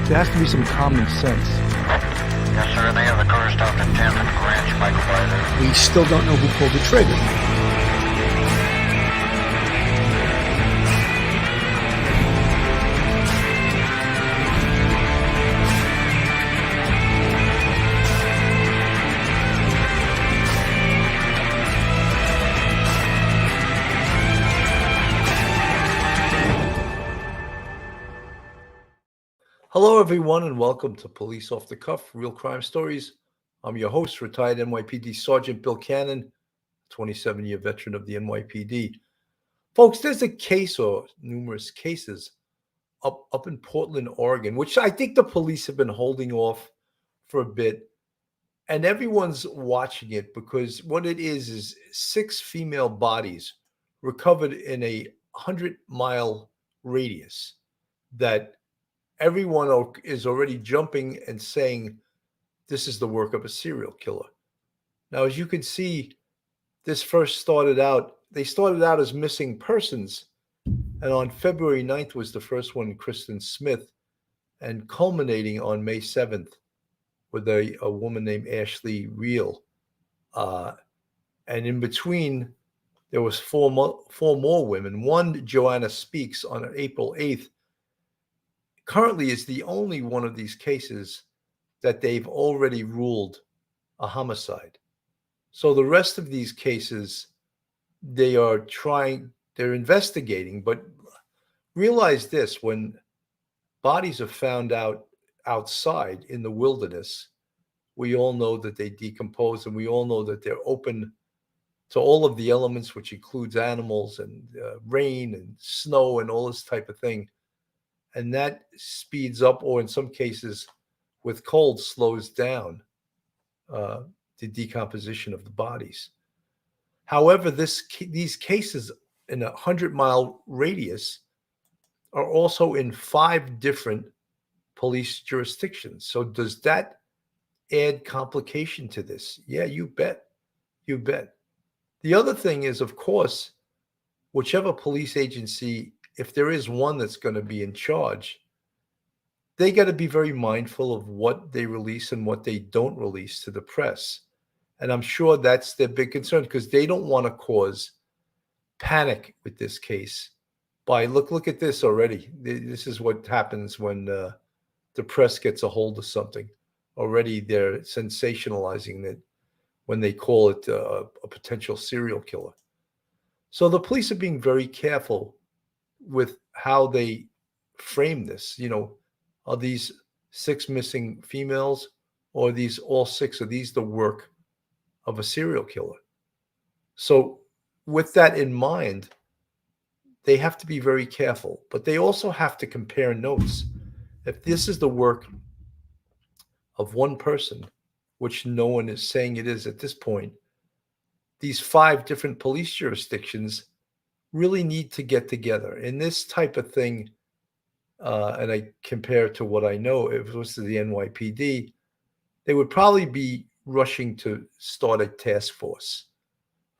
There has to be some common sense. Yes, sir. They have the car stopped at 10th and Ranch Microfighter. We still don't know who pulled the trigger. Hello, everyone, and welcome to Police Off the Cuff, Real Crime Stories. I'm your host, retired NYPD Sergeant Bill Cannon, 27-year veteran of the NYPD. Folks, there's a case or numerous cases up in Portland, Oregon, which I think the police have been holding off for a bit, and everyone's watching it because what it is 6 female bodies recovered in a 100-mile radius that everyone is already jumping and saying this is the work of a serial killer. Now, as you can see, this first started out as missing persons. And on February 9th was the first one, Kristen Smith, and culminating on May 7th with a woman named Ashley Reel. And in between, there was four more women. One, Joanna Speaks, on April 8th, currently is the only one of these cases that they've already ruled a homicide. So the rest of these cases, they're investigating, but realize this: when bodies are found outside in the wilderness, we all know that they decompose, and we all know that they're open to all of the elements, which includes animals and rain and snow and all this type of thing. And that speeds up, or in some cases, with cold, slows down the decomposition of the bodies. However, these cases in a 100-mile radius are also in 5 different police jurisdictions. So does that add complication to this? Yeah, you bet. You bet. The other thing is, of course, whichever police agency, if there is one that's going to be in charge, they got to be very mindful of what they release and what they don't release to the press. And I'm sure that's their big concern, because they don't want to cause panic with this case by, look at this already. This is what happens when the press gets a hold of something. Already they're sensationalizing it when they call it a potential serial killer. So the police are being very careful with how they frame this. Are these 6 missing females, or are these all 6? Are these the work of a serial killer? So with that in mind, they have to be very careful, but they also have to compare notes. If this is the work of one person, which no one is saying it is at this point, these 5 different police jurisdictions really need to get together. In this type of thing, and I compare to what I know, if it was to the NYPD, they would probably be rushing to start a task force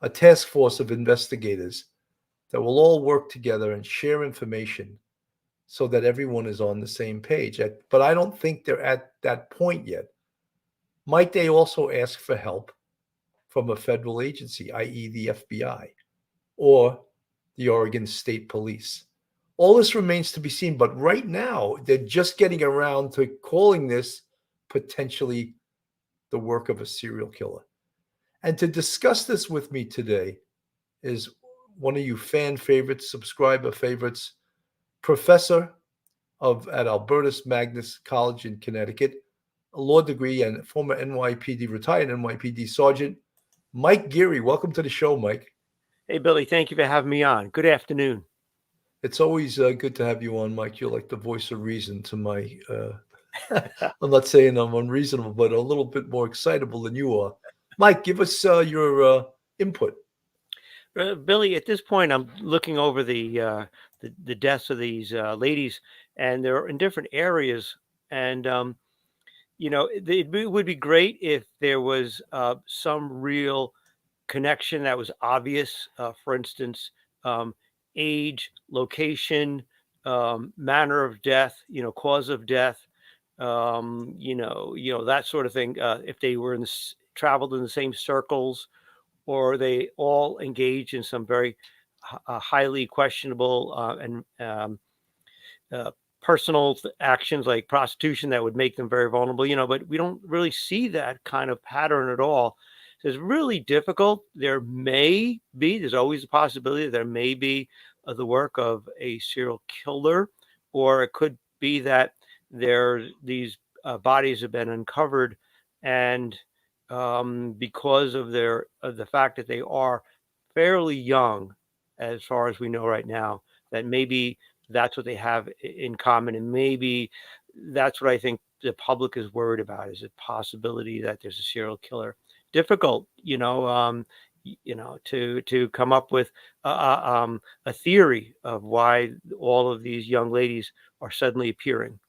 of investigators that will all work together and share information so that everyone is on the same page. But I don't think they're at that point yet. Might they also ask for help from a federal agency, i.e. the FBI or the Oregon State Police? All this remains to be seen, but right now they're just getting around to calling this potentially the work of a serial killer. And to discuss this with me today is one of you fan favorites, subscriber favorites, professor at Albertus Magnus College in Connecticut, a law degree, and former retired NYPD Sergeant, Mike Geary. Welcome to the show, Mike. Hey, Billy, thank you for having me on. Good afternoon. It's always good to have you on, Mike. You're like the voice of reason to my, I'm not saying I'm unreasonable, but a little bit more excitable than you are. Mike, give us your input. Billy, at this point, I'm looking over the deaths of these ladies, and they're in different areas. And, it would be great if there was some real connection that was obvious. For instance, age, location, manner of death, cause of death. that sort of thing. If they were traveled in the same circles, or they all engage in some very highly questionable and personal actions like prostitution that would make them very vulnerable, but we don't really see that kind of pattern at all. So it's really difficult. There's always a possibility that there may be the work of a serial killer, or it could be that these bodies have been uncovered, and because of the fact that they are fairly young, as far as we know right now, that maybe that's what they have in common, and maybe that's what I think the public is worried about, is a possibility that there's a serial killer. Difficult, to come up with a theory of why all of these young ladies are suddenly appearing.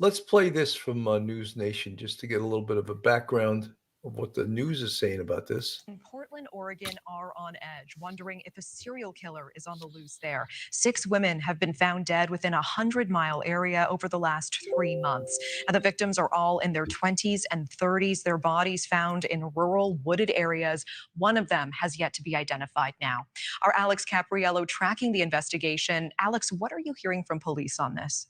Let's play this from News Nation just to get a little bit of a background of what the news is saying about this. In Portland, Oregon are on edge, wondering if a serial killer is on the loose there. 6 women have been found dead within a 100-mile area over the last 3 months. And the victims are all in their 20s and 30s. Their bodies found in rural, wooded areas. One of them has yet to be identified now. Our Alex Capriello tracking the investigation. Alex, what are you hearing from police on this?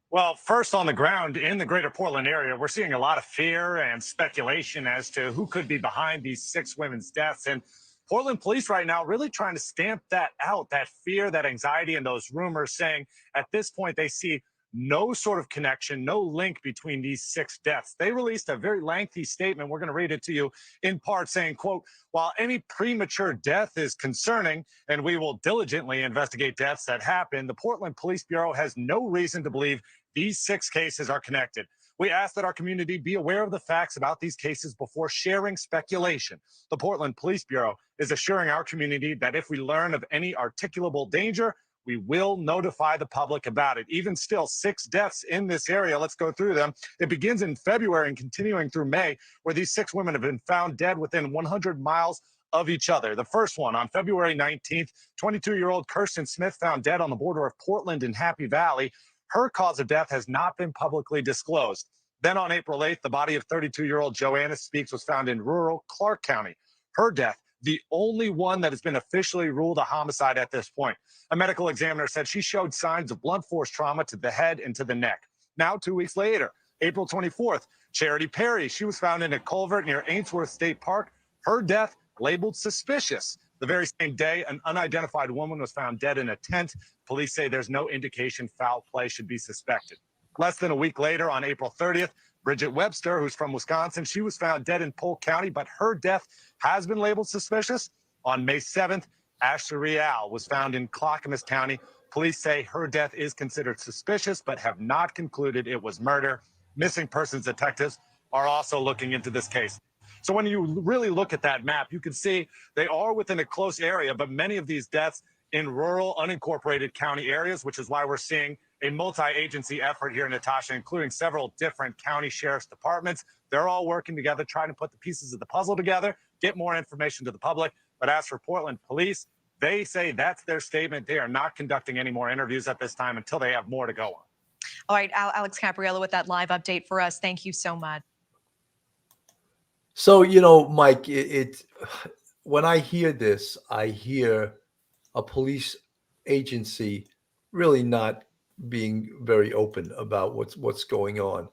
Well, first on the ground in the greater Portland area, we're seeing a lot of fear and speculation as to who could be behind these 6 women's deaths. And Portland police right now really trying to stamp that out, that fear, that anxiety, and those rumors, saying at this point they see no sort of connection, no link between these 6 deaths. They released a very lengthy statement. We're going to read it to you in part, saying, quote, "While any premature death is concerning and we will diligently investigate deaths that happen, the Portland Police Bureau has no reason to believe these 6 cases are connected. We ask that our community be aware of the facts about these cases before sharing speculation. The Portland Police Bureau is assuring our community that if we learn of any articulable danger, we will notify the public about it." Even still, 6 deaths in this area. Let's go through them. It begins in February and continuing through May, where these 6 women have been found dead within 100 miles of each other. The first one on February 19th, 22-year-old Kirsten Smith found dead on the border of Portland and Happy Valley. Her cause of death has not been publicly disclosed. Then on April 8th, the body of 32-year-old Joanna Speaks was found in rural Clark County. Her death, the only one that has been officially ruled a homicide at this point. A medical examiner said she showed signs of blunt force trauma to the head and to the neck. Now, 2 weeks later, April 24th, Charity Perry, she was found in a culvert near Ainsworth State Park. Her death labeled suspicious. The very same day, an unidentified woman was found dead in a tent. Police say there's no indication foul play should be suspected. Less than a week later, on April 30th, Bridget Webster, who's from Wisconsin, she was found dead in Polk County, but her death has been labeled suspicious. On May 7th, Ashley Real was found in Clackamas County. Police say her death is considered suspicious, but have not concluded it was murder. Missing persons detectives are also looking into this case. So when you really look at that map, you can see they are within a close area, but many of these deaths in rural, unincorporated county areas, which is why we're seeing a multi-agency effort here, Natasha, including several different county sheriff's departments. They're all working together, trying to put the pieces of the puzzle together, get more information to the public. But as for Portland police, they say that's their statement. They are not conducting any more interviews at this time until they have more to go on. All right, Alex Capriello with that live update for us. Thank you so much. So, Mike, when I hear this, I hear a police agency really not being very open about what's going on.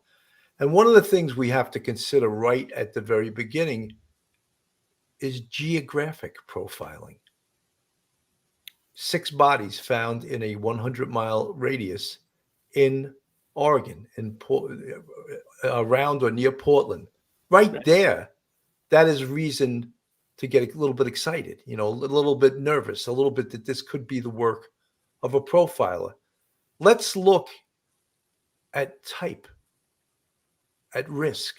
And one of the things we have to consider right at the very beginning is geographic profiling. 6 bodies found in a 100-mile radius in Oregon, around or near Portland. Right there, that is reason to get a little bit excited, a little bit nervous, a little bit that this could be the work of a profiler. Let's look at type, at risk,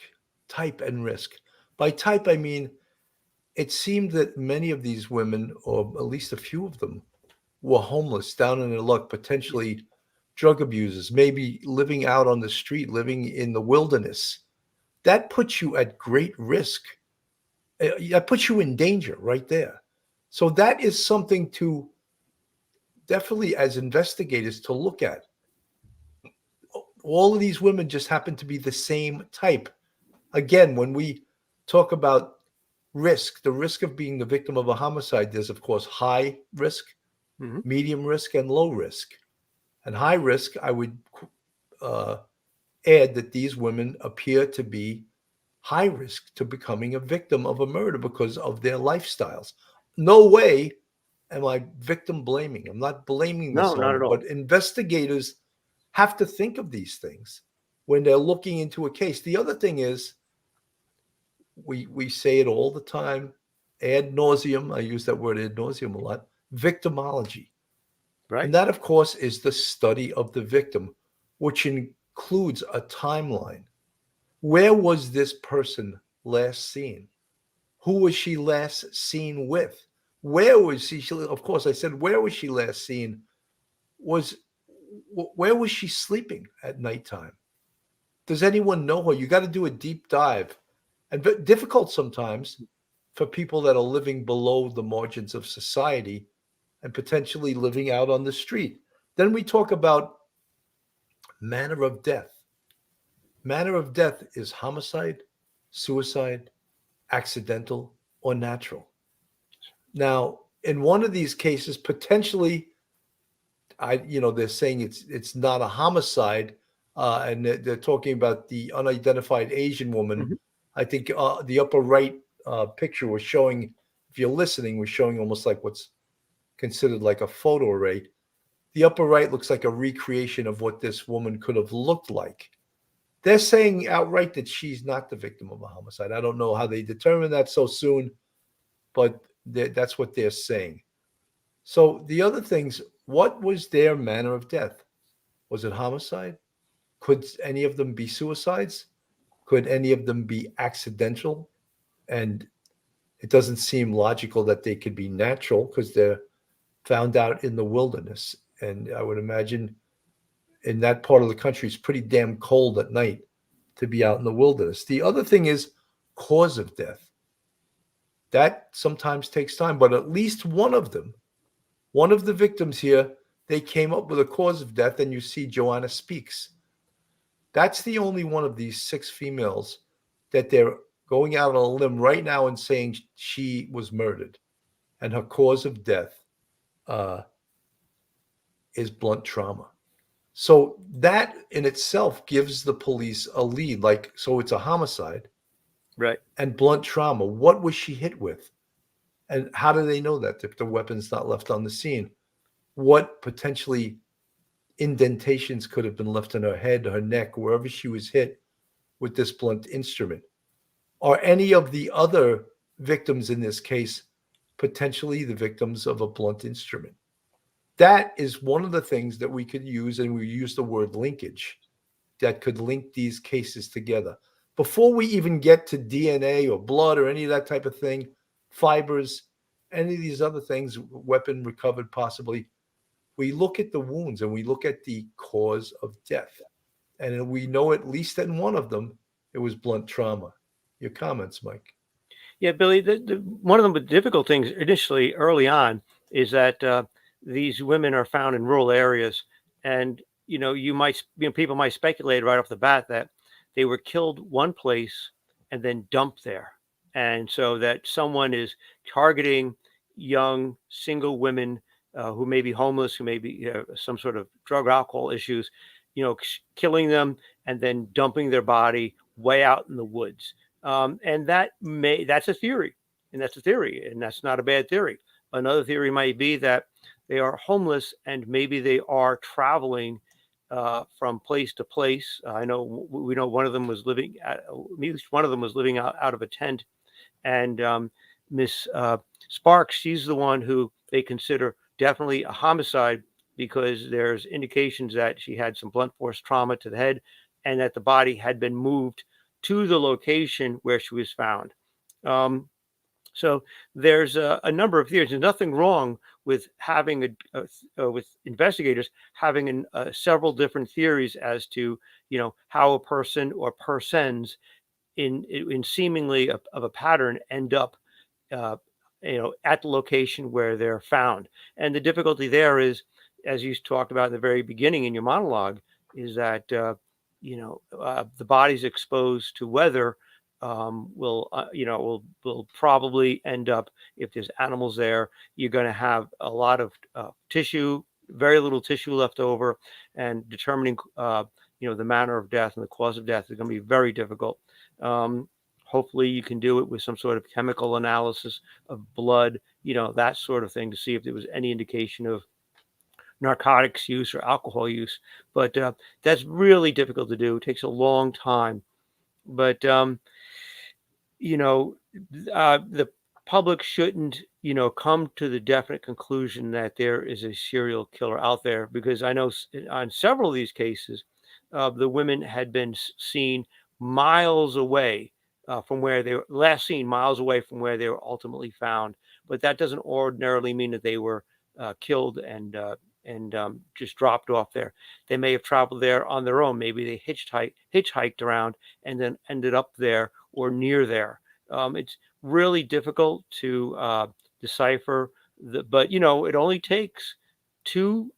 type and risk. By type, I mean, it seemed that many of these women, or at least a few of them, were homeless, down in their luck, potentially drug abusers, maybe living out on the street, living in the wilderness. That puts you at great risk. That puts you in danger right there. So that is something to definitely, as investigators, to look at. all of these women just happen to be the same type. Again, when we talk about risk, the risk of being the victim of a homicide, there's, of course, high risk, medium risk, and low risk. And high risk, I would add that these women appear to be high risk to becoming a victim of a murder because of their lifestyles. No way am I victim blaming. I'm not blaming this No, not on at them, all. but investigators have to think of these things when they're looking into a case. The other thing is, we say it all the time, ad nauseum. I use that word ad nauseum a lot. Victimology. Right. And that, of course, is the study of the victim, which includes a timeline. Where was this person last seen? Who was she last seen with? Where was she? Of course, I said, where was she last seen? Where was she sleeping at nighttime? Does anyone know her? You got to do a deep dive, and difficult sometimes for people that are living below the margins of society and potentially living out on the street. Then we talk about manner of death. Manner of death is homicide, suicide, accidental, or natural. Now, in one of these cases, potentially, they're saying it's not a homicide, and they're talking about the unidentified Asian woman. Mhm. I think the upper right picture was showing, if you're listening, was showing almost like what's considered like a photo array. The upper right looks like a recreation of what this woman could have looked like. They're saying outright that she's not the victim of a homicide. I don't know how they determined that so soon, but that's what they're saying. So the other things, what was their manner of death? Was it homicide? Could any of them be suicides? Could any of them be accidental? And it doesn't seem logical that they could be natural because they're found out in the wilderness. And I would imagine in that part of the country, it's pretty damn cold at night to be out in the wilderness. The other thing is cause of death. That sometimes takes time, but at least one of them, one of the victims here, they came up with a cause of death, and you see Joanna Speaks. That's the only one of these 6 females that they're going out on a limb right now and saying she was murdered, and her cause of death is blunt trauma. So that in itself gives the police a lead. Like, so it's a homicide, Right. and blunt trauma. What was she hit with? And how do they know that if the weapon's not left on the scene? What potentially indentations could have been left in her head, her neck, wherever she was hit with this blunt instrument? Are any of the other victims in this case potentially the victims of a blunt instrument? That is one of the things that we could use, and we use the word linkage, that could link these cases together. Before we even get to DNA or blood or any of that type of thing, fibers, any of these other things, weapon recovered possibly, we look at the wounds and we look at the cause of death. And we know at least in one of them, it was blunt trauma. Your comments, Mike? Yeah, Billy, one of the difficult things initially early on is that these women are found in rural areas. And, people might speculate right off the bat that they were killed one place and then dumped there. And so that someone is targeting young single women who may be homeless, who may be some sort of drug or alcohol issues, killing them and then dumping their body way out in the woods. And that's a theory, and that's not a bad theory. Another theory might be that they are homeless and maybe they are traveling from place to place. I know we know one of them was living at least one of them was living out of a tent, and Miss Sparks, she's the one who they consider definitely a homicide because there's indications that she had some blunt force trauma to the head, and that the body had been moved to the location where she was found. So there's a number of theories. There's nothing wrong with having with investigators having several different theories as to how a person or persons in seemingly of a pattern end up at the location where they're found. And the difficulty there is, as you talked about in the very beginning in your monologue, is that the body's exposed to weather will probably end up, if there's animals there, you're going to have a lot of tissue, very little tissue left over, and determining the manner of death and the cause of death is going to be very difficult. Hopefully you can do it with some sort of chemical analysis of blood, that sort of thing, to see if there was any indication of narcotics use or alcohol use. But that's really difficult to do. It takes a long time. But the public shouldn't, come to the definite conclusion that there is a serial killer out there, because I know on several of these cases, the women had been seen miles away from where they were last seen, miles away from where they were ultimately found. But that doesn't ordinarily mean that they were killed and just dropped off there. They may have traveled there on their own. Maybe they hitchhiked around and then ended up there or near there. It's really difficult to decipher, but it only takes two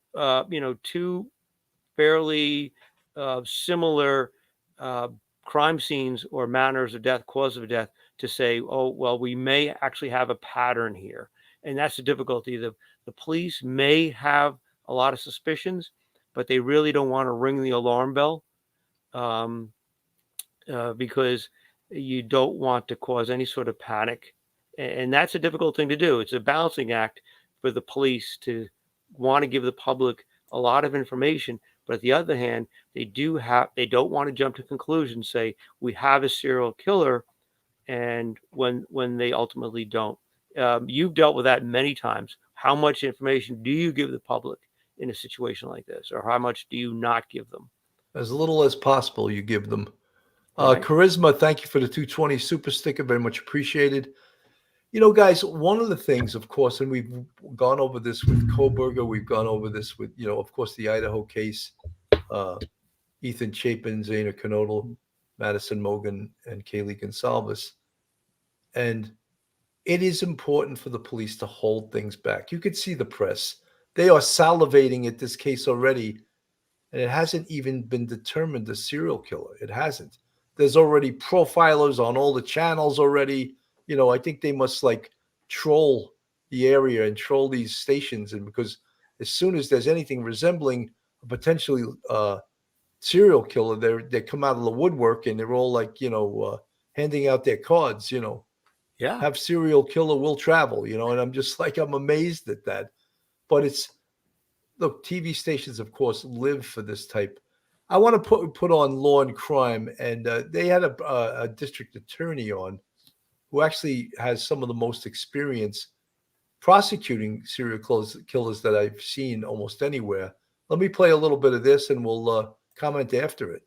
fairly similar crime scenes or manners of death, cause of death, to say, oh, well, we may actually have a pattern here. And that's the difficulty. The police may have a lot of suspicions, but they really don't want to ring the alarm bell because you don't want to cause any sort of panic. And that's a difficult thing to do. It's a balancing act for the police to want to give the public a lot of information. But on the other hand, they don't want to jump to conclusions, say we have a serial killer, and when they ultimately don't. You've dealt with that many times. How much information do you give the public in a situation like this, or how much do you not give them? As little as possible, you give them. Right. Charisma, thank you for the 220 super sticker. Very much appreciated. Guys, one of the things, of course, and we've gone over this with Koberger, we've gone over this with, of course, the Idaho case, Ethan Chapin, Zaina Knodel, Madison Mogan, and Kaylee Gonsalves. And it is important for the police to hold things back. You could see the press. They are salivating at this case already, and it hasn't even been determined a serial killer. It hasn't. There's already profilers on all the channels already. I think they must troll the area and troll these stations. And because as soon as there's anything resembling a potentially serial killer, they come out of the woodwork and they're all handing out their cards, Yeah. have serial killer will travel, and I'm just I'm amazed at that. But look, TV stations, of course, live for this type. I want to put on Law and Crime, and they had a district attorney on who actually has some of the most experience prosecuting serial killers that I've seen almost anywhere. Let me play a little bit of this, and we'll comment after it.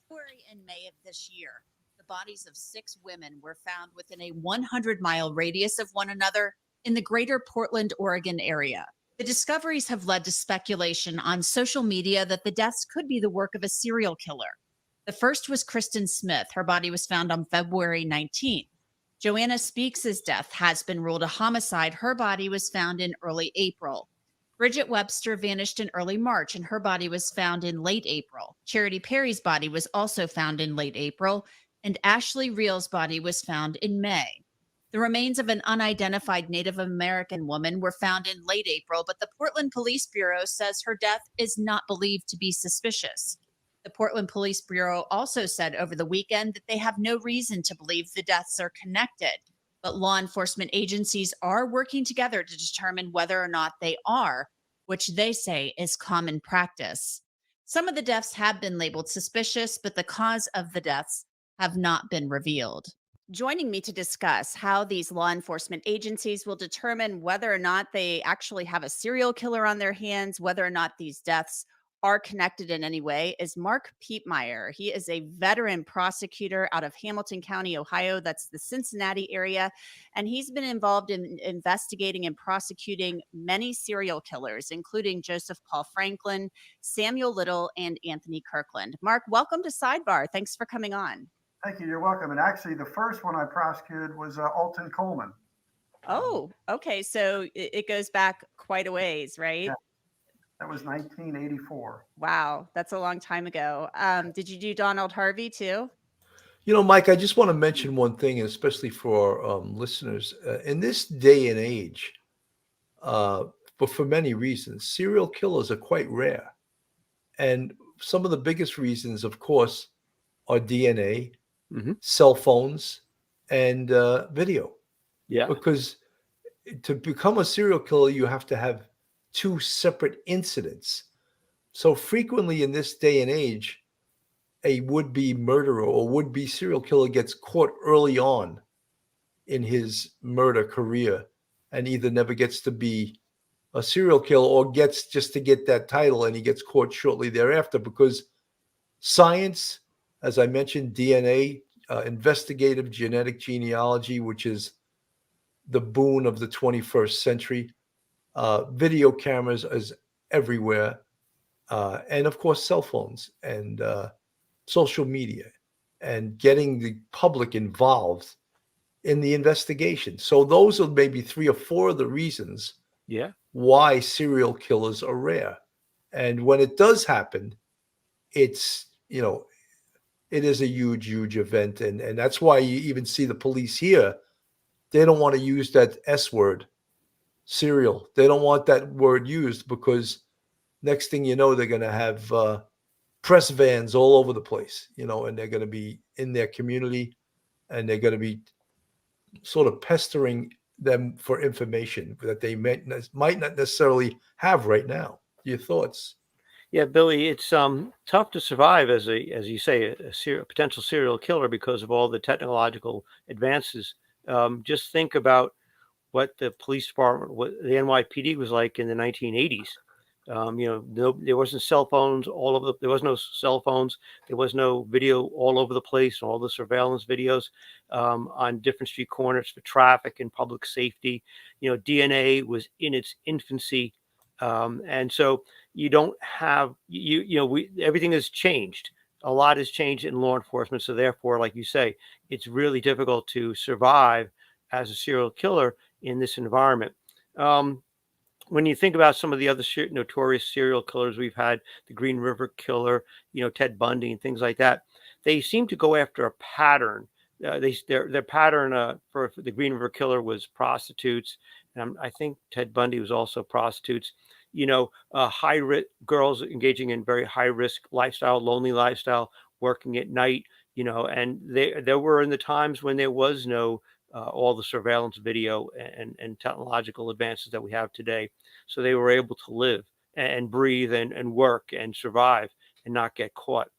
February and May of this year, the bodies of 6 women were found within a 100-mile radius of one another in the greater Portland, Oregon area. The discoveries have led to speculation on social media that the deaths could be the work of a serial killer. The first was Kristen Smith. Her body was found on February 19th. Joanna Speaks' death has been ruled a homicide. Her body was found in early April. Bridget Webster vanished in early March, and her body was found in late April. Charity Perry's body was also found in late April, and Ashley Reel's body was found in May. The remains of an unidentified Native American woman were found in late April, but the Portland Police Bureau says her death is not believed to be suspicious. The Portland Police Bureau also said over the weekend that they have no reason to believe the deaths are connected, but law enforcement agencies are working together to determine whether or not they are, which they say is common practice. Some of the deaths have been labeled suspicious, but the cause of the deaths have not been revealed. Joining me to discuss how these law enforcement agencies will determine whether or not they actually have a serial killer on their hands, whether or not these deaths are connected in any way, is Mark Piepmeyer. He is a veteran prosecutor out of Hamilton County, Ohio. That's the Cincinnati area. And he's been involved in investigating and prosecuting many serial killers, including Joseph Paul Franklin, Samuel Little, and Anthony Kirkland. Mark, welcome to Sidebar. Thanks for coming on. Thank you. You're welcome. And actually, the first one I prosecuted was Alton Coleman. Oh, okay. So it goes back quite a ways, right? Yeah. That was 1984. Wow, that's a long time ago. Did you do Donald Harvey too? You know, Mike, I just want to mention one thing, and especially for listeners. In this day and age, but for many reasons, serial killers are quite rare. And some of the biggest reasons, of course, are DNA, Mhm. cell phones, and video. Yeah. Because to become a serial killer, you have to have two separate incidents. So frequently in this day and age, a would-be murderer or would-be serial killer gets caught early on in his murder career and either never gets to be a serial killer or gets just to get that title, and he gets caught shortly thereafter because science, as I mentioned, DNA, investigative genetic genealogy, which is the boon of the 21st century, video cameras is everywhere, and of course, cell phones and social media, and getting the public involved in the investigation. So those are maybe three or four of the reasons Yeah. why serial killers are rare. And when it does happen, it's, it is a huge, huge event. And that's why you even see the police here. They don't want to use that S word, serial. They don't want that word used because next thing you know, they're going to have press vans all over the place, and they're going to be in their community, and they're going to be sort of pestering them for information that they might not necessarily have right now. Your thoughts? Yeah, Billy, it's tough to survive as you say, a potential serial killer because of all the technological advances. Just think about what the police department, what the NYPD was like in the 1980s. There wasn't cell phones all over. There was no cell phones. There was no video all over the place. All the surveillance videos on different street corners for traffic and public safety. DNA was in its infancy, and so you don't have everything has changed. A lot has changed in law enforcement. So therefore, like you say, it's really difficult to survive as a serial killer in this environment. When you think about some of the other notorious serial killers we've had, the Green River Killer, Ted Bundy and things like that, they seem to go after a pattern. Their pattern for the Green River Killer was prostitutes, and I think Ted Bundy was also prostitutes. High risk girls engaging in very high risk lifestyle, lonely lifestyle, working at night. And there were in the times when there was no all the surveillance video and technological advances that we have today. So they were able to live and breathe and work and survive and not get caught.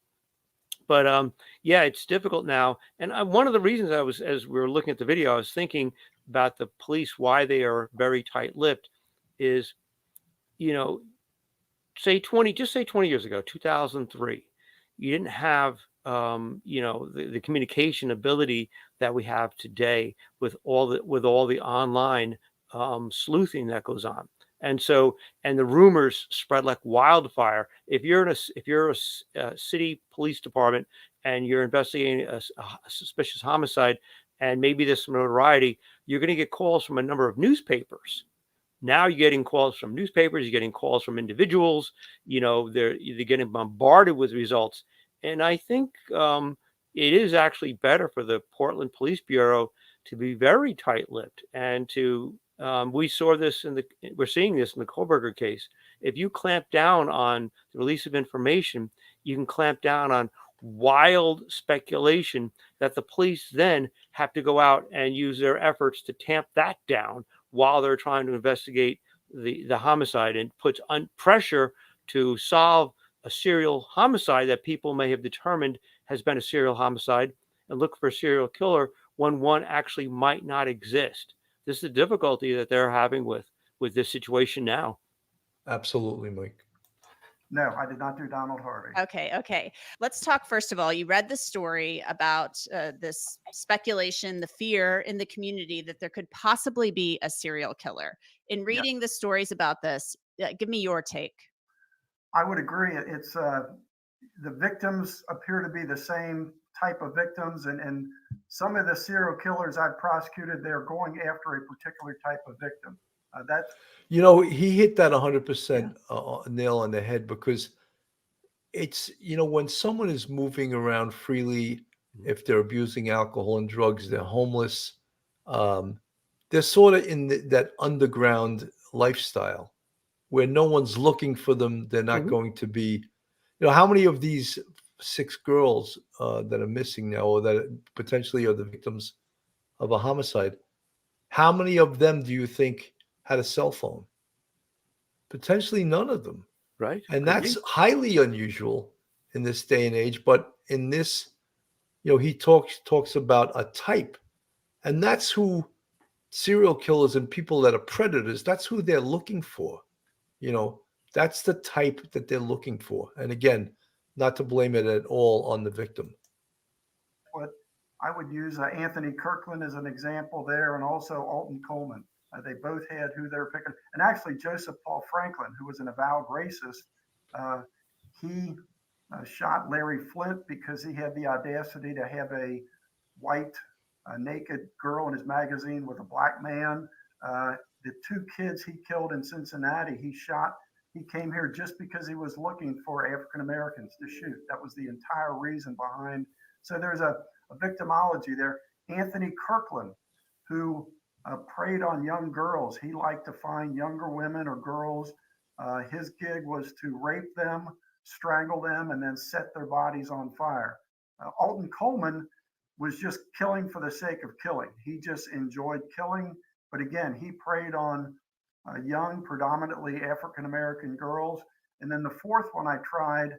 But yeah, it's difficult now. And one of the reasons as we were looking at the video, I was thinking about the police, why they are very tight-lipped is, say 20 years ago, 2003, you didn't have the communication ability that we have today with all the online sleuthing that goes on. And the rumors spread like wildfire. If you're a city police department and you're investigating a suspicious homicide and maybe there's some notoriety, you're going to get calls from a number of newspapers. Now you're getting calls from newspapers, you're getting calls from individuals, they're getting bombarded with results. And I think it is actually better for the Portland Police Bureau to be very tight-lipped and to, we're seeing this in the Kohlberger case. If you clamp down on the release of information, you can clamp down on wild speculation that the police then have to go out and use their efforts to tamp that down while they're trying to investigate the homicide, and puts pressure to solve a serial homicide that people may have determined has been a serial homicide and look for a serial killer when one actually might not exist. This is the difficulty that they're having with this situation now. Absolutely, Mike. No, I did not do Donald Harvey. Okay. Let's talk first of all. You read the story about this speculation, the fear in the community that there could possibly be a serial killer. In reading the stories about this, give me your take. I would agree. It's the victims appear to be the same type of victims, and some of the serial killers I've prosecuted, they're going after a particular type of victim. That's You know, he hit that 100% nail on the head, because it's, when someone is moving around freely, if they're abusing alcohol and drugs, they're homeless, um, they're sort of in that underground lifestyle where no one's looking for them. They're not going to be, how many of these 6 girls that are missing now, or that potentially are the victims of a homicide, how many of them do you think had a cell phone? Potentially none of them. Right. And Could that's be. highly unusual in this day and age. But in this, he talks about a type, and that's who serial killers and people that are predators, that's who they're looking for. That's the type that they're looking for. And again, not to blame it at all on the victim. what I would use Anthony Kirkland as an example there, and also Alton Coleman. They both had who they're picking. And actually, Joseph Paul Franklin, who was an avowed racist, he shot Larry Flint because he had the audacity to have a white, naked girl in his magazine with a black man. The 2 kids he killed in Cincinnati, he came here just because he was looking for African Americans to shoot. That was the entire reason behind. So there's a victimology there. Anthony Kirkland, who preyed on young girls. He liked to find younger women or girls. His gig was to rape them, strangle them, and then set their bodies on fire. Alton Coleman was just killing for the sake of killing. He just enjoyed killing. But again, he preyed on young, predominantly African American girls. And then the 4th one I tried,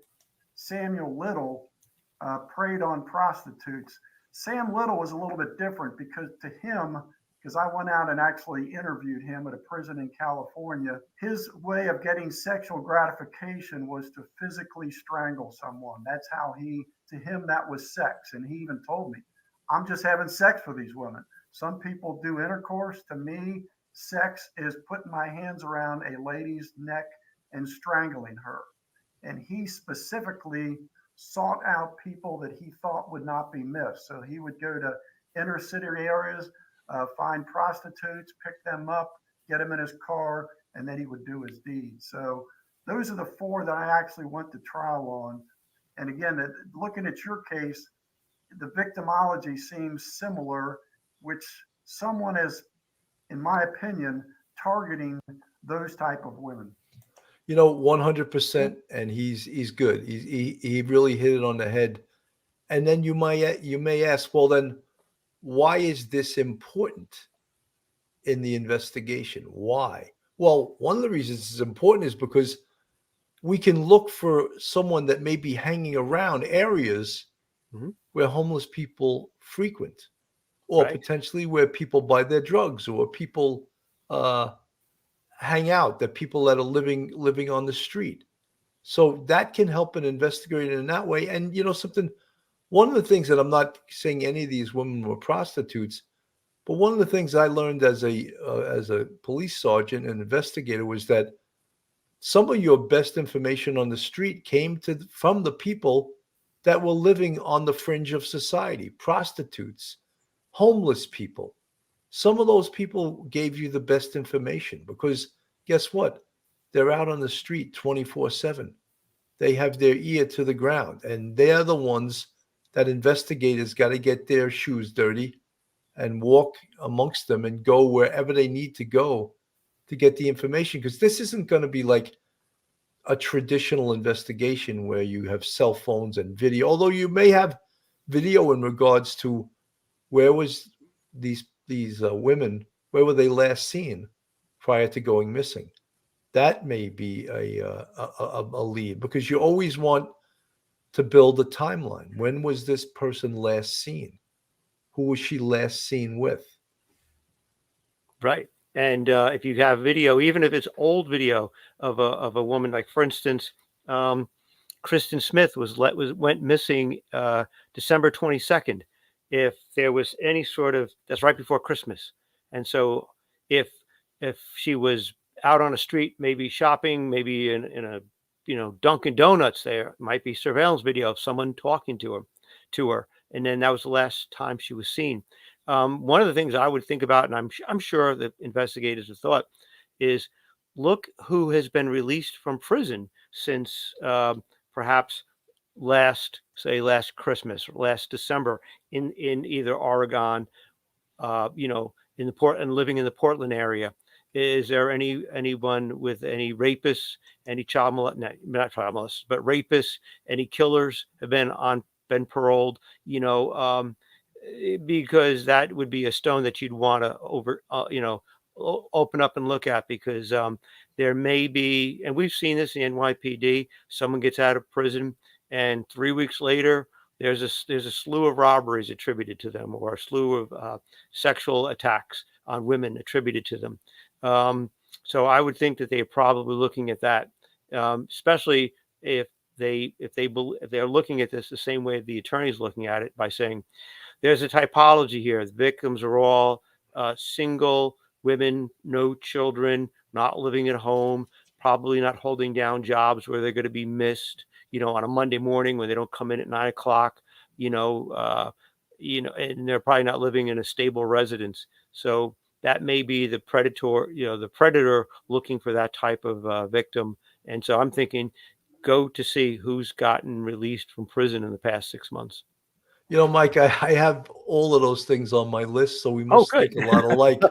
Samuel Little, preyed on prostitutes. Sam Little was a little bit different because I went out and actually interviewed him at a prison in California. His way of getting sexual gratification was to physically strangle someone. That's how to him, that was sex. And he even told me, I'm just having sex with these women. Some people do intercourse. To me, sex is putting my hands around a lady's neck and strangling her. And he specifically sought out people that he thought would not be missed. So he would go to inner city areas, find prostitutes, pick them up, get them in his car, and then he would do his deed. So those are the 4 that I actually went to trial on. And again, looking at your case, the victimology seems similar, which someone is, in my opinion, targeting those type of women. 100%, and he's good. He really hit it on the head. And then you may ask, well, then why is this important in the investigation? Why? Well, one of the reasons it's important is because we can look for someone that may be hanging around areas where homeless people frequent, or potentially where people buy their drugs, or people hang out, that people that are living on the street. So that can help an investigator in that way. And something, one of the things that, I'm not saying any of these women were prostitutes, but one of the things I learned as a police sergeant and investigator was that some of your best information on the street came from the people that were living on the fringe of society, prostitutes, homeless people. Some of those people gave you the best information, because guess what? They're out on the street 24/7. They have their ear to the ground, and they're the ones that investigators got to get their shoes dirty and walk amongst them and go wherever they need to go to get the information. Because this isn't going to be like a traditional investigation where you have cell phones and video, although you may have video in regards to where was these women, where were they last seen prior to going missing. That may be a lead, because you always want to build a timeline. When was this person last seen? Who was she last seen with? Right. And if you have video, even if it's old video of a woman, like for instance, Kristen Smith went missing December 22nd. If there was any sort of, that's right before Christmas, and so if she was out on a street, maybe shopping, maybe in a Dunkin' Donuts, there might be surveillance video of someone talking to her, and then that was the last time she was seen. One of the things I would think about, and I'm sure that investigators have thought, is look who has been released from prison since perhaps last Christmas or last December in either Oregon, in the and living in the Portland area. Is there anyone with any rapists, any not child molesters, but rapists, any killers have been paroled? Because that would be a stone that you'd want to open up and look at, because there may be, and we've seen this in NYPD. Someone gets out of prison, and 3 weeks later, there's a slew of robberies attributed to them, or a slew of sexual attacks on women attributed to them. So I would think that they're probably looking at that, especially if they're looking at this the same way the attorney's looking at it, by saying there's a typology here. The victims are all single women, no children, not living at home, probably not holding down jobs where they're going to be missed, on a Monday morning when they don't come in at 9 o'clock, and they're probably not living in a stable residence. So that may be the predator looking for that type of victim. And so I'm thinking, go to see who's gotten released from prison in the past 6 months. Mike, I have all of those things on my list, so we must good. think a lot alike.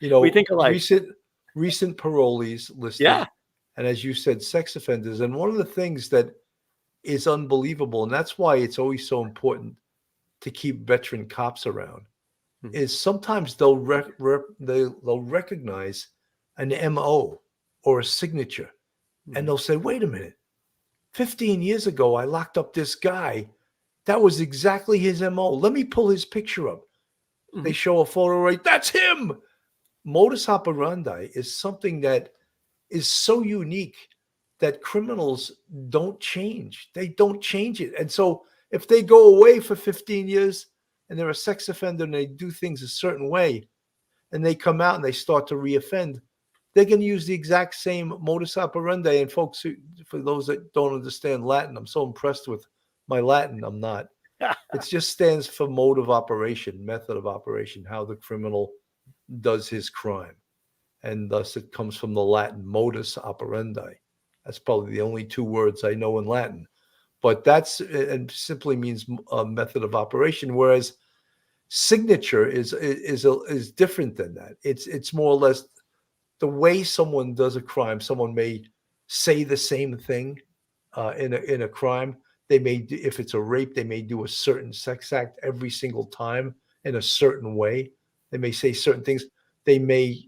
We think alike. Recent parolees listed, Yeah. and as you said, sex offenders. And one of the things that is unbelievable, and that's why it's always so important to keep veteran cops around, is sometimes they'll recognize an MO or a signature, and they'll say, "Wait a minute, 15 years ago, I locked up this guy. That was exactly his MO. Let me pull his picture up." They show a photo, right? That's him. Modus operandi is something that is so unique that criminals don't change. They don't change it. And so if they go away for 15 years and they're a sex offender and they do things a certain way, and they come out and they start to reoffend, they're going to use the exact same modus operandi. And folks, for those that don't understand Latin, I'm so impressed with my Latin. I'm not. It just stands for mode of operation, method of operation, how the criminal does his crime. And thus it comes from the Latin modus operandi. That's probably the only 2 words I know in Latin. But it simply means a method of operation, whereas signature is different than that. It's more or less the way someone does a crime. Someone may say the same thing in a crime. They may, if it's a rape, they may do a certain sex act every single time in a certain way. They may say certain things. They may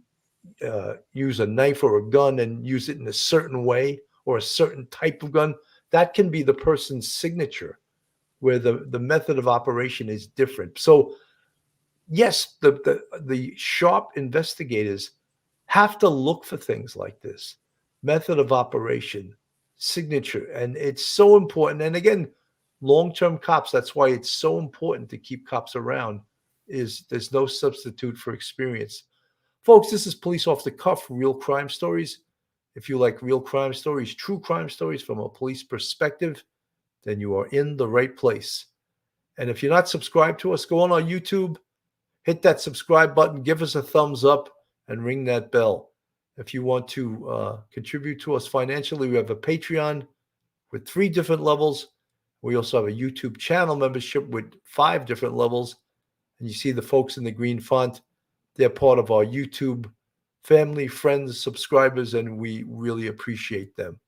use a knife or a gun and use it in a certain way, or a certain type of gun. That can be the person's signature, where the method of operation is different. So yes, the sharp investigators have to look for things like this: method of operation, signature. And it's so important. And again, long-term cops, that's why it's so important to keep cops around, is there's no substitute for experience. Folks, this is Police Off the Cuff, real crime stories. If you like real crime stories, true crime stories from a police perspective, then you are in the right place. And if you're not subscribed to us, go on our YouTube, hit that subscribe button, give us a thumbs up, and ring that bell. If you want to contribute to us financially, we have a Patreon with 3 different levels. We also have a YouTube channel membership with 5 different levels. And you see the folks in the green font. They're part of our YouTube family, friends, subscribers, and we really appreciate them.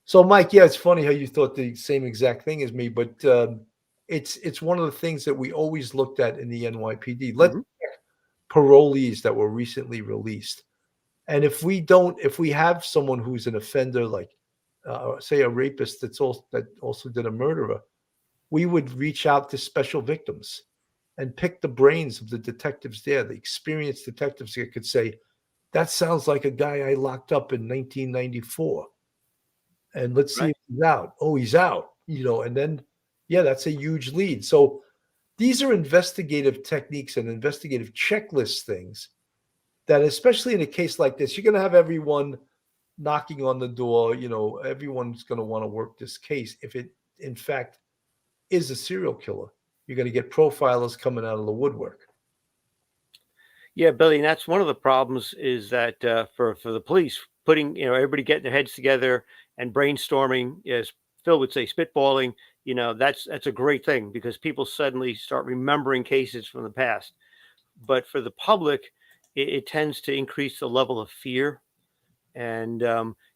So, Mike, yeah, it's funny how you thought the same exact thing as me, but it's one of the things that we always looked at in the NYPD. Let's check parolees that were recently released. And if we have someone who's an offender, like say a rapist that also did a murderer, we would reach out to special victims and pick the brains of the detectives there, the experienced detectives that could say, that sounds like a guy I locked up in 1994. And let's see if he's out. Oh, he's out, and then, yeah, that's a huge lead. So these are investigative techniques and investigative checklist things that, especially in a case like this, you're going to have everyone knocking on the door. Everyone's going to want to work this case. If it, in fact, is a serial killer, you're going to get profilers coming out of the woodwork. Yeah, Billy, and that's one of the problems is that for the police putting everybody getting their heads together and brainstorming, as Phil would say, spitballing. That's a great thing because people suddenly start remembering cases from the past. But for the public, it tends to increase the level of fear. And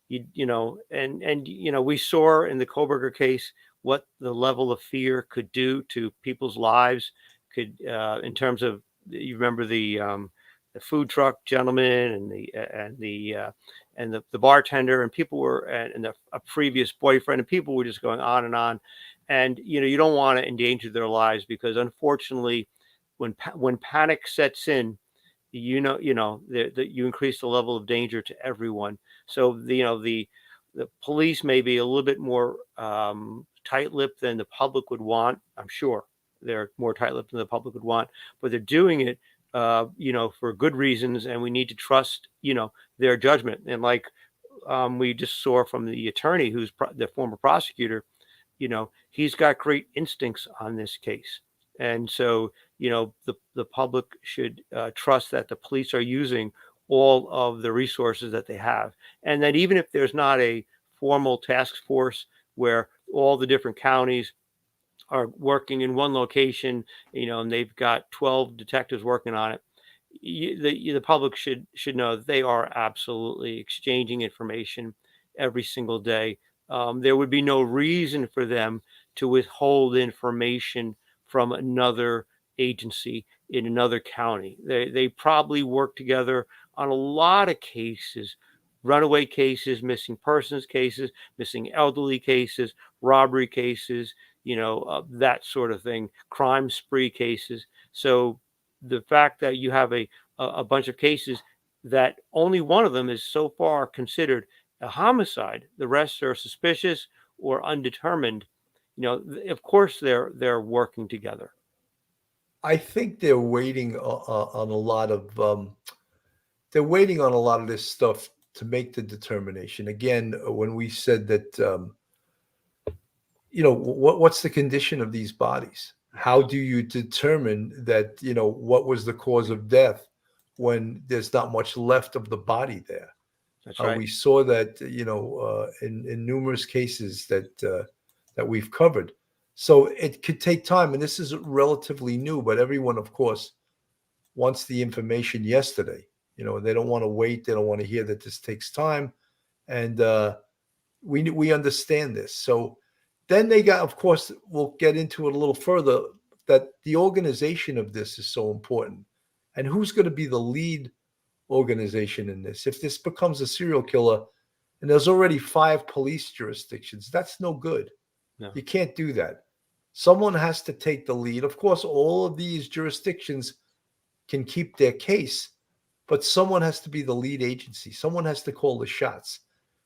we saw in the Koberger case what the level of fear could do to people's lives. Could in terms of, you remember the food truck gentleman and the bartender, and people were and a previous boyfriend, and people were just going on and on. And you don't want to endanger their lives because unfortunately, when panic sets in, that you increase the level of danger to everyone. So the police may be a little bit more tight-lipped than the public would want. I'm sure they're more tight-lipped than the public would want, but they're doing it, for good reasons, and we need to trust, their judgment. And like we just saw from the attorney, who's the former prosecutor, he's got great instincts on this case. And so, the public should trust that the police are using all of the resources that they have. And that even if there's not a formal task force where all the different counties are working in one location, and they've got 12 detectives working on it, the public should know that they are absolutely exchanging information every single day. There would be no reason for them to withhold information from another agency in another county. They probably work together on a lot of cases, runaway cases, missing persons cases, missing elderly cases, robbery cases, that sort of thing, crime spree cases. So the fact that you have a bunch of cases that only one of them is so far considered a homicide, the rest are suspicious or undetermined, of course they're working together. I think they're waiting on a lot of they're waiting on a lot of this stuff to make the determination. Again, when we said that, what's the condition of these bodies? How do you determine that, what was the cause of death when there's not much left of the body there? That's right. We saw that, in numerous cases that we've covered. So it could take time, and this is relatively new, but everyone, of course, wants the information yesterday. They don't want to wait. They don't want to hear that this takes time. And we understand this. So then they got, of course, we'll get into it a little further, that the organization of this is so important. And who's going to be the lead organization in this? If this becomes a serial killer and there's already 5 police jurisdictions, that's no good. No. You can't do that. Someone has to take the lead. Of course, all of these jurisdictions can keep their case, but someone has to be the lead agency. Someone has to call the shots.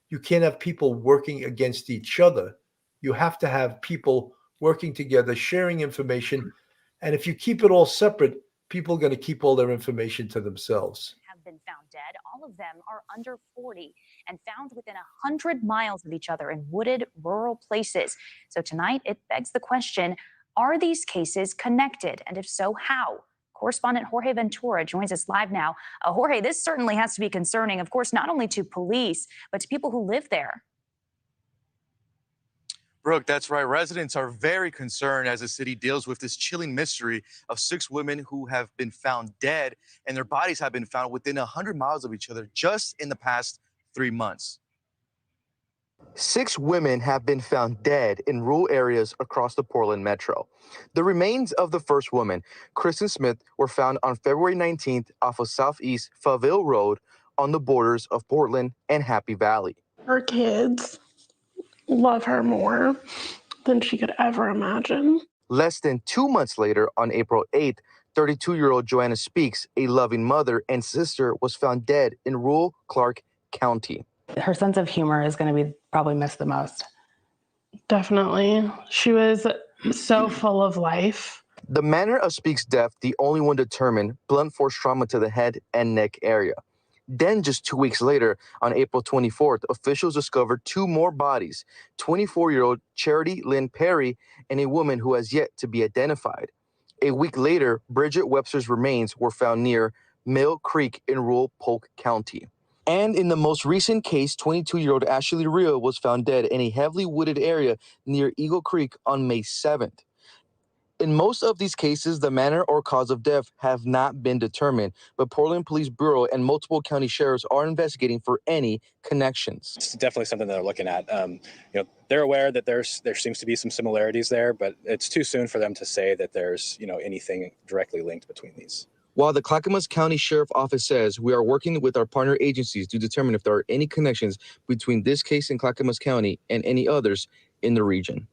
You can't have people working against each other. You have to have people working together, sharing information. And if you keep it all separate, people are going to keep all their information to themselves. Have been found dead. All of them are under 40 and found within 100 miles of each other in wooded, rural places. So tonight, it begs the question, are these cases connected? And if so, how? Correspondent Jorge Ventura joins us live now. Jorge, this certainly has to be concerning, of course, not only to police, but to people who live there. Brooke, that's right. Residents are very concerned as the city deals with this chilling mystery of 6 women who have been found dead, and their bodies have been found within 100 miles of each other just in the past 3 months. 6 women have been found dead in rural areas across the Portland metro. The remains of the first woman, Kristen Smith, were found on February 19th off of Southeast Faville Road on the borders of Portland and Happy Valley. Her kids love her more than she could ever imagine. Less than 2 months later, on April 8th, 32-year-old Joanna Speaks, a loving mother and sister, was found dead in rural Clark County. Her sense of humor is going to be probably missed the most. Definitely. She was so full of life. The manner of Speaks' death, the only one determined, blunt force trauma to the head and neck area. Then just 2 weeks later, on April 24th, officials discovered 2 more bodies, 24-year-old Charity Lynn Perry and a woman who has yet to be identified. A week later, Bridget Webster's remains were found near Mill Creek in rural Polk County. And in the most recent case, 22-year-old Ashley Rio was found dead in a heavily wooded area near Eagle Creek on May 7th. In most of these cases, the manner or cause of death have not been determined, but Portland Police Bureau and multiple county sheriffs are investigating for any connections. It's definitely something that they're looking at. They're aware that there seems to be some similarities there, but it's too soon for them to say that there's, anything directly linked between these. While the Clackamas County Sheriff Office says we are working with our partner agencies to determine if there are any connections between this case in Clackamas County and any others in the region.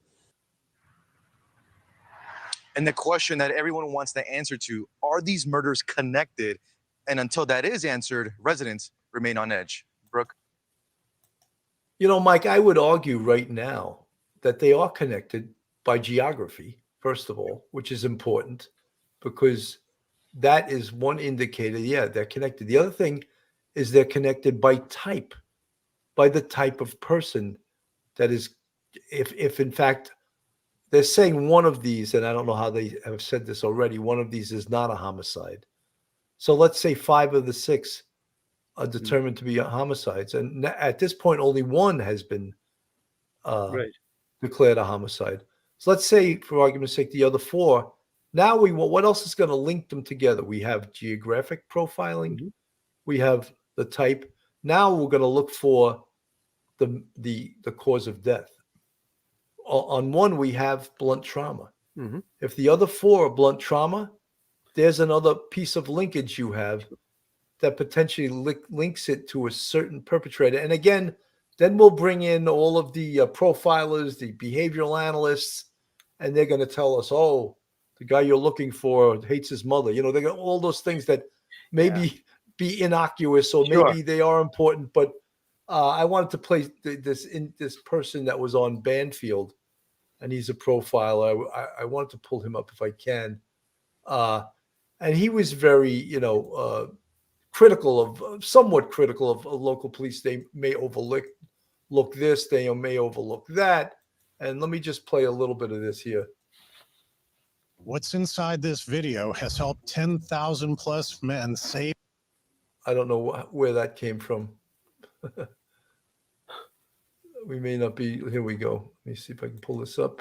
And the question that everyone wants the answer to, are these murders connected? And until that is answered, residents remain on edge. Brooke? Mike, I would argue right now that they are connected by geography, first of all, which is important because that is one indicator. Yeah, they're connected. The other thing is they're connected by type, by the type of person that is, if in fact, they're saying one of these, and I don't know how they have said this already, one of these is not a homicide. So let's say 5 of the 6 are determined to be homicides. And at this point, only one has been declared a homicide. So let's say, for argument's sake, the other 4. Now what else is going to link them together? We have geographic profiling. We have the type. Now we're going to look for the cause of death. On one, we have blunt trauma. If the other 4 are blunt trauma, there's another piece of linkage you have that potentially links it to a certain perpetrator. And again, then we'll bring in all of the profilers, the behavioral analysts, and they're going to tell us, oh, the guy you're looking for hates his mother. They got all those things that maybe be innocuous or maybe they are important. But I wanted to play this person that was on Banfield, and he's a profiler. I wanted to pull him up if I can. And he was very, somewhat critical of local police. They may overlook this, they may overlook that. And let me just play a little bit of this here. What's inside this video has helped 10,000 plus men save. I don't know where that came from. We may not be. Here we go. Let me see if I can pull this up.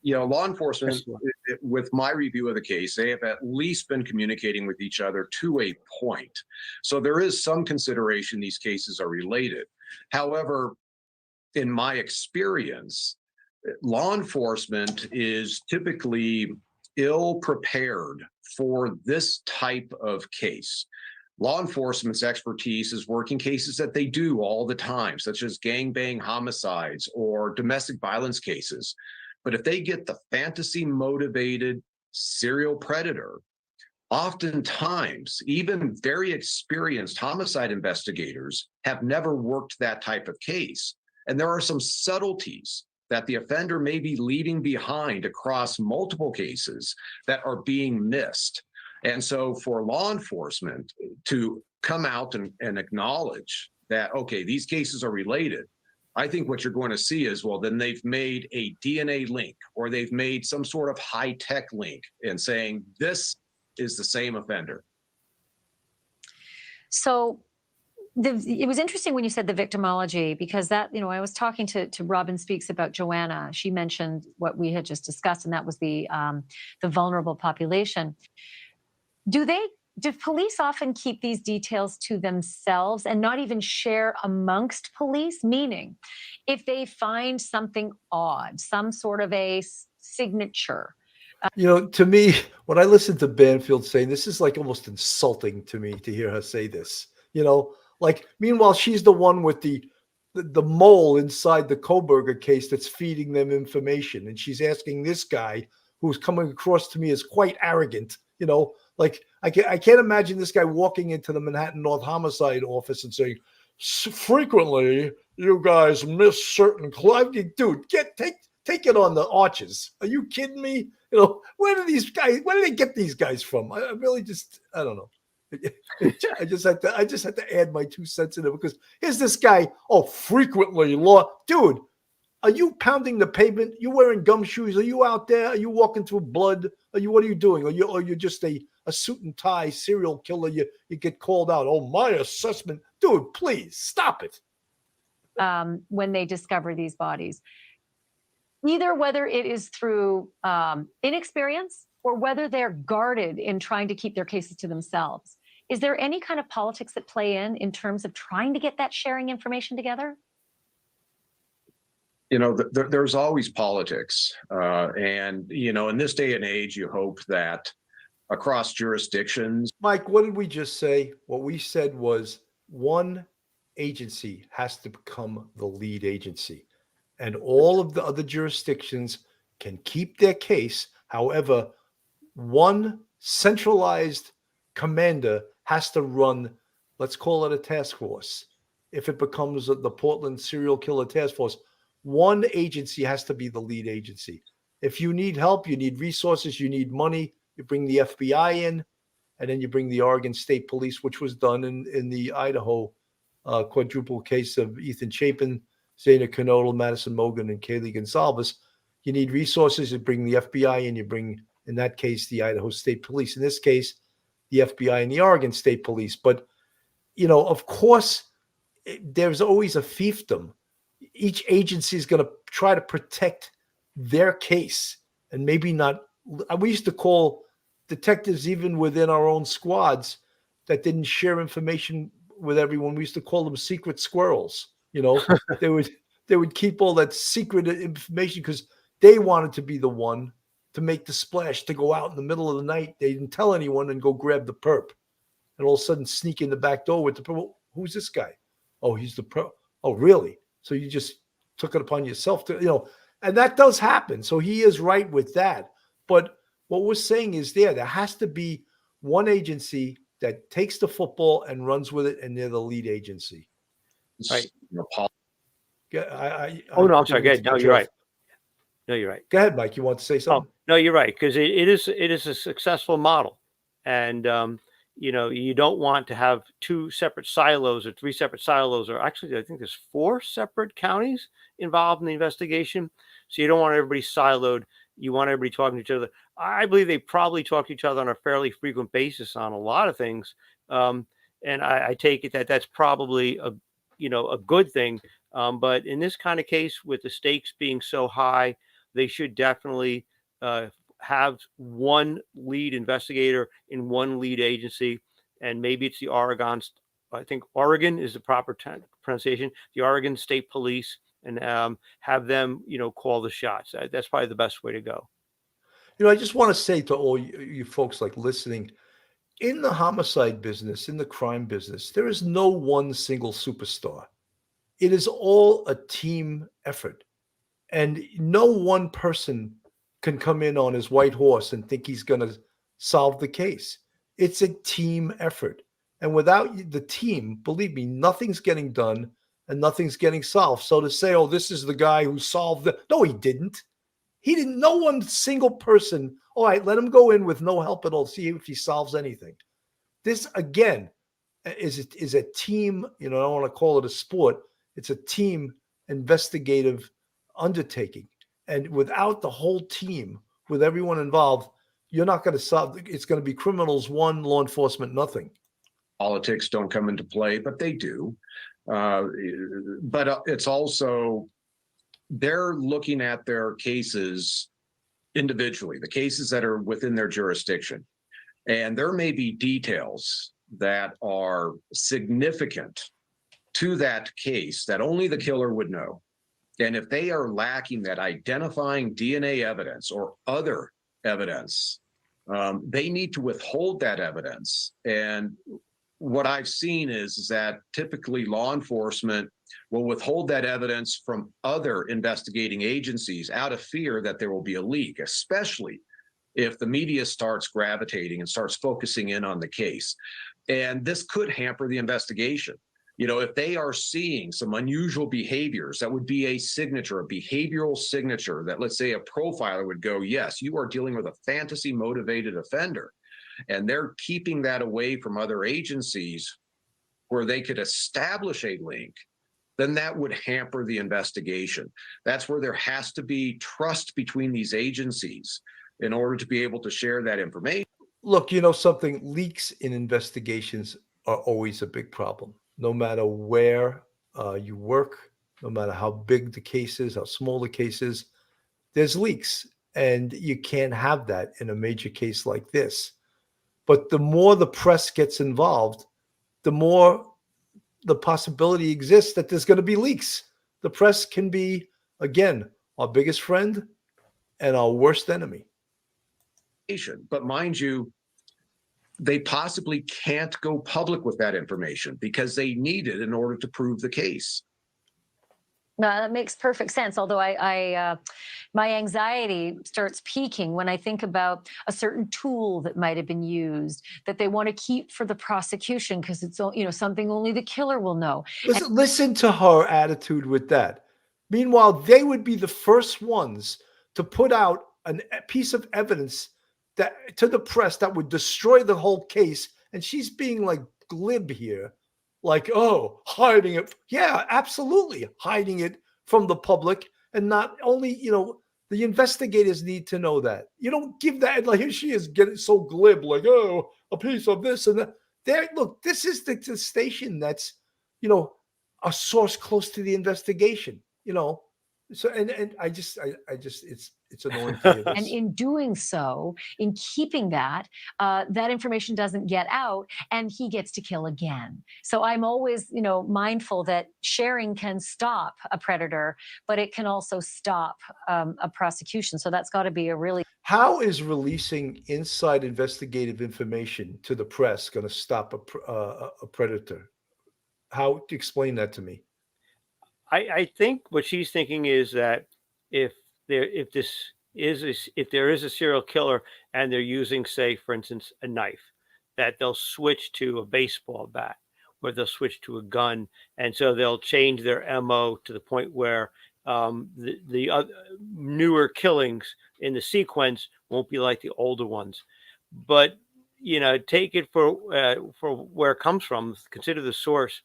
Law enforcement, with my review of the case, they have at least been communicating with each other to a point. So there is some consideration these cases are related. However, in my experience, law enforcement is typically ill prepared for this type of case. Law enforcement's expertise is working cases that they do all the time, such as gangbang homicides or domestic violence cases. But if they get the fantasy motivated serial predator, oftentimes even very experienced homicide investigators have never worked that type of case. And there are some subtleties that the offender may be leaving behind across multiple cases that are being missed. And so for law enforcement to come out and acknowledge that, okay, these cases are related, I think what you're going to see is, well, then they've made a DNA link or they've made some sort of high-tech link and saying this is the same offender. So it was interesting when you said the victimology, because that, I was talking to Robin Speaks about Joanna. She mentioned what we had just discussed, and that was the vulnerable population. Do police often keep these details to themselves and not even share amongst police? Meaning, if they find something odd, some sort of a signature. To me, when I listen to Banfield saying this is like almost insulting to me to hear her say this. Meanwhile, she's the one with the mole inside the Koberger case that's feeding them information, and she's asking this guy who's coming across to me as quite arrogant. I can't imagine this guy walking into the Manhattan North Homicide office and saying, frequently you guys miss certain clubs. Dude, take it on the arches. Are you kidding me? Where do they get these guys from? I really I don't know. I just had to add my 2 cents in it, because here's this guy. Oh, frequently dude, Are you pounding the pavement? You wearing gumshoes? Are you out there? Are you walking through blood? What are you doing? Are you just a suit and tie serial killer? You get called out. Oh, my assessment. Dude, please stop it. When they discover these bodies, either whether it is through inexperience or whether they're guarded in trying to keep their cases to themselves. Is there any kind of politics that play in terms of trying to get that sharing information together? There's always politics. And, in this day and age, you hope that across jurisdictions. Mike, what did we just say? What we said was one agency has to become the lead agency, and all of the other jurisdictions can keep their case. However, one centralized commander has to run, let's call it a task force. If it becomes the Portland serial killer task force, one agency has to be the lead agency. If you need help, you need resources, you need money, you bring the FBI in, and then you bring the Oregon State Police, which was done in the Idaho quadruple case of Ethan Chapin, Zena Knodel, Madison Mogen, and Kaylee Gonzalez. You need resources, you bring the FBI in, you bring, in that case, the Idaho State Police. In this case, the FBI and the Oregon State Police. But, of course, there's always a fiefdom. Each agency is going to try to protect their case, and maybe not. We used to call detectives, even within our own squads, that didn't share information with everyone. We used to call them secret squirrels. They would keep all that secret information because they wanted to be the one to make the splash, to go out in the middle of the night. They didn't tell anyone and go grab the perp, and all of a sudden sneak in the back door with the perp. Who's this guy? Oh, he's the perp. Oh, really? So you just took it upon yourself to, and that does happen. So he is right with that. But what we're saying is there has to be one agency that takes the football and runs with it, and they're the lead agency. Right. No, I'm sorry. Go ahead. No, you're right. No, you're right. Go ahead, Mike. You want to say something? Oh, no, you're right. Because it is a successful model. And, you don't want to have two separate silos or three separate silos, or actually, I think there's 4 separate counties involved in the investigation. So you don't want everybody siloed. You want everybody talking to each other. I believe they probably talk to each other on a fairly frequent basis on a lot of things. And I take it that that's probably a good thing. But in this kind of case, with the stakes being so high, they should definitely have one lead investigator in one lead agency. And maybe it's the I think Oregon is the proper pronunciation, the Oregon State Police, and have them, call the shots. That's probably the best way to go. I just want to say to all you folks like listening, in the homicide business, in the crime business, there is no one single superstar. It is all a team effort. And no one person can come in on his white horse and think he's going to solve the case. It's a team effort. And without the team, believe me, nothing's getting done and nothing's getting solved. So to say, oh, this is the guy who solved it. No, he didn't. He didn't. No one single person. All right, let him go in with no help at all. See if he solves anything. This, again, is a team. I don't want to call it a sport. It's a team investigative undertaking. And without the whole team, with everyone involved, you're not going to solve. It's going to be criminals 1, law enforcement nothing. Politics don't come into play, but they do. But it's also, they're looking at their cases individually, the cases that are within their jurisdiction. And there may be details that are significant to that case that only the killer would know. And if they are lacking that identifying DNA evidence or other evidence, they need to withhold that evidence. And what I've seen is that typically law enforcement will withhold that evidence from other investigating agencies out of fear that there will be a leak, especially if the media starts gravitating and starts focusing in on the case. And this could hamper the investigation. If they are seeing some unusual behaviors, that would be a signature, a behavioral signature that, let's say, a profiler would go, yes, you are dealing with a fantasy motivated offender. And they're keeping that away from other agencies where they could establish a link. then that would hamper the investigation. That's where there has to be trust between these agencies in order to be able to share that information. Look, you know something, leaks in investigations are always a big problem. No matter where you work, no matter how big the case is, how small the case is, there's leaks. And you can't have that in a major case like this. But the more the press gets involved, the more the possibility exists that there's going to be leaks. The press can be, again, our biggest friend and our worst enemy. But mind you, they possibly can't go public with that information because they need it in order to prove the case. No, that makes perfect sense. Although my anxiety starts peaking when I think about a certain tool that might have been used that they want to keep for the prosecution because it's something only the killer will know. Listen to her attitude with that. Meanwhile, they would be the first ones to put out a piece of evidence that to the press that would destroy the whole case, and she's being like glib here. Like, oh, hiding it. Yeah, absolutely. Hiding it from the public. And not only, the investigators need to know that. You don't give that, like here she is getting so glib, like, oh, a piece of this and that. Look, this is the station that's, a source close to the investigation, So and I just it's annoying to hear this. And in doing so, in keeping that, that information doesn't get out, and he gets to kill again. So I'm always, mindful that sharing can stop a predator, but it can also stop a prosecution. So that's got to be a really. How is releasing inside investigative information to the press going to stop a predator? How to explain that to me? I think what she's thinking is that if there is a serial killer and they're using, say, for instance, a knife, that they'll switch to a baseball bat or they'll switch to a gun, and so they'll change their MO to the point where the other, newer killings in the sequence won't be like the older ones. But take it for where it comes from. Consider the source.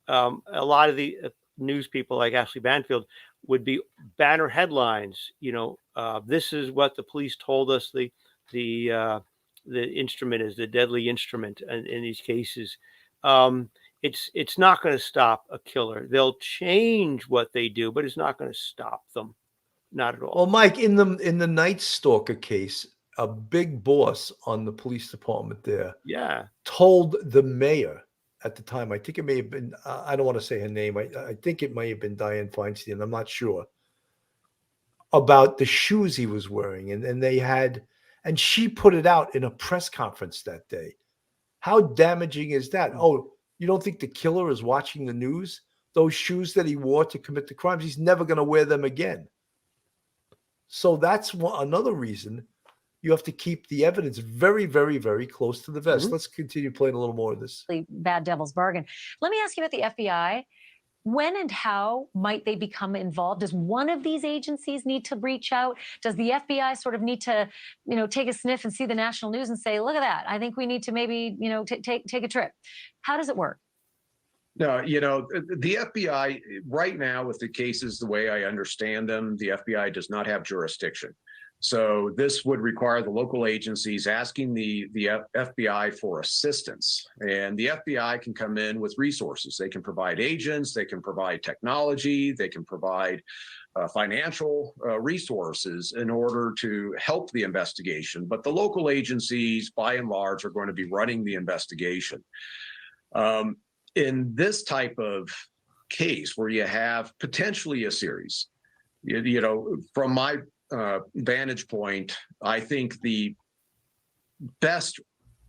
A lot of the news people like Ashley Banfield would be banner headlines. This is what the police told us the instrument is, the deadly instrument in these cases. It's not going to stop a killer. They'll change what they do, but it's not going to stop them. Not at all. Well, Mike, in the Night Stalker case, a big boss on the police department there, told the mayor at the time, I think it may have been, I don't want to say her name. I think it may have been Dianne Feinstein. I'm not sure, about the shoes he was wearing. And she put it out in a press conference that day. How damaging is that? Oh, you don't think the killer is watching the news? Those shoes that he wore to commit the crimes, he's never going to wear them again. So that's another reason you have to keep the evidence very, very, very close to the vest. Let's continue playing a little more of this. Bad devil's bargain. Let me ask you about the FBI. When and how might they become involved? Does one of these agencies need to reach out? Does the FBI sort of need to, take a sniff and see the national news and say, look at that, I think we need to maybe, take a trip? How does it work? No, the FBI right now with the cases, the way I understand them, the FBI does not have jurisdiction. So this would require the local agencies asking the FBI for assistance. And the FBI can come in with resources. They can provide agents, they can provide technology, they can provide financial resources in order to help the investigation. But the local agencies, by and large, are going to be running the investigation. In this type of case where you have potentially a series, from my vantage point, I think the best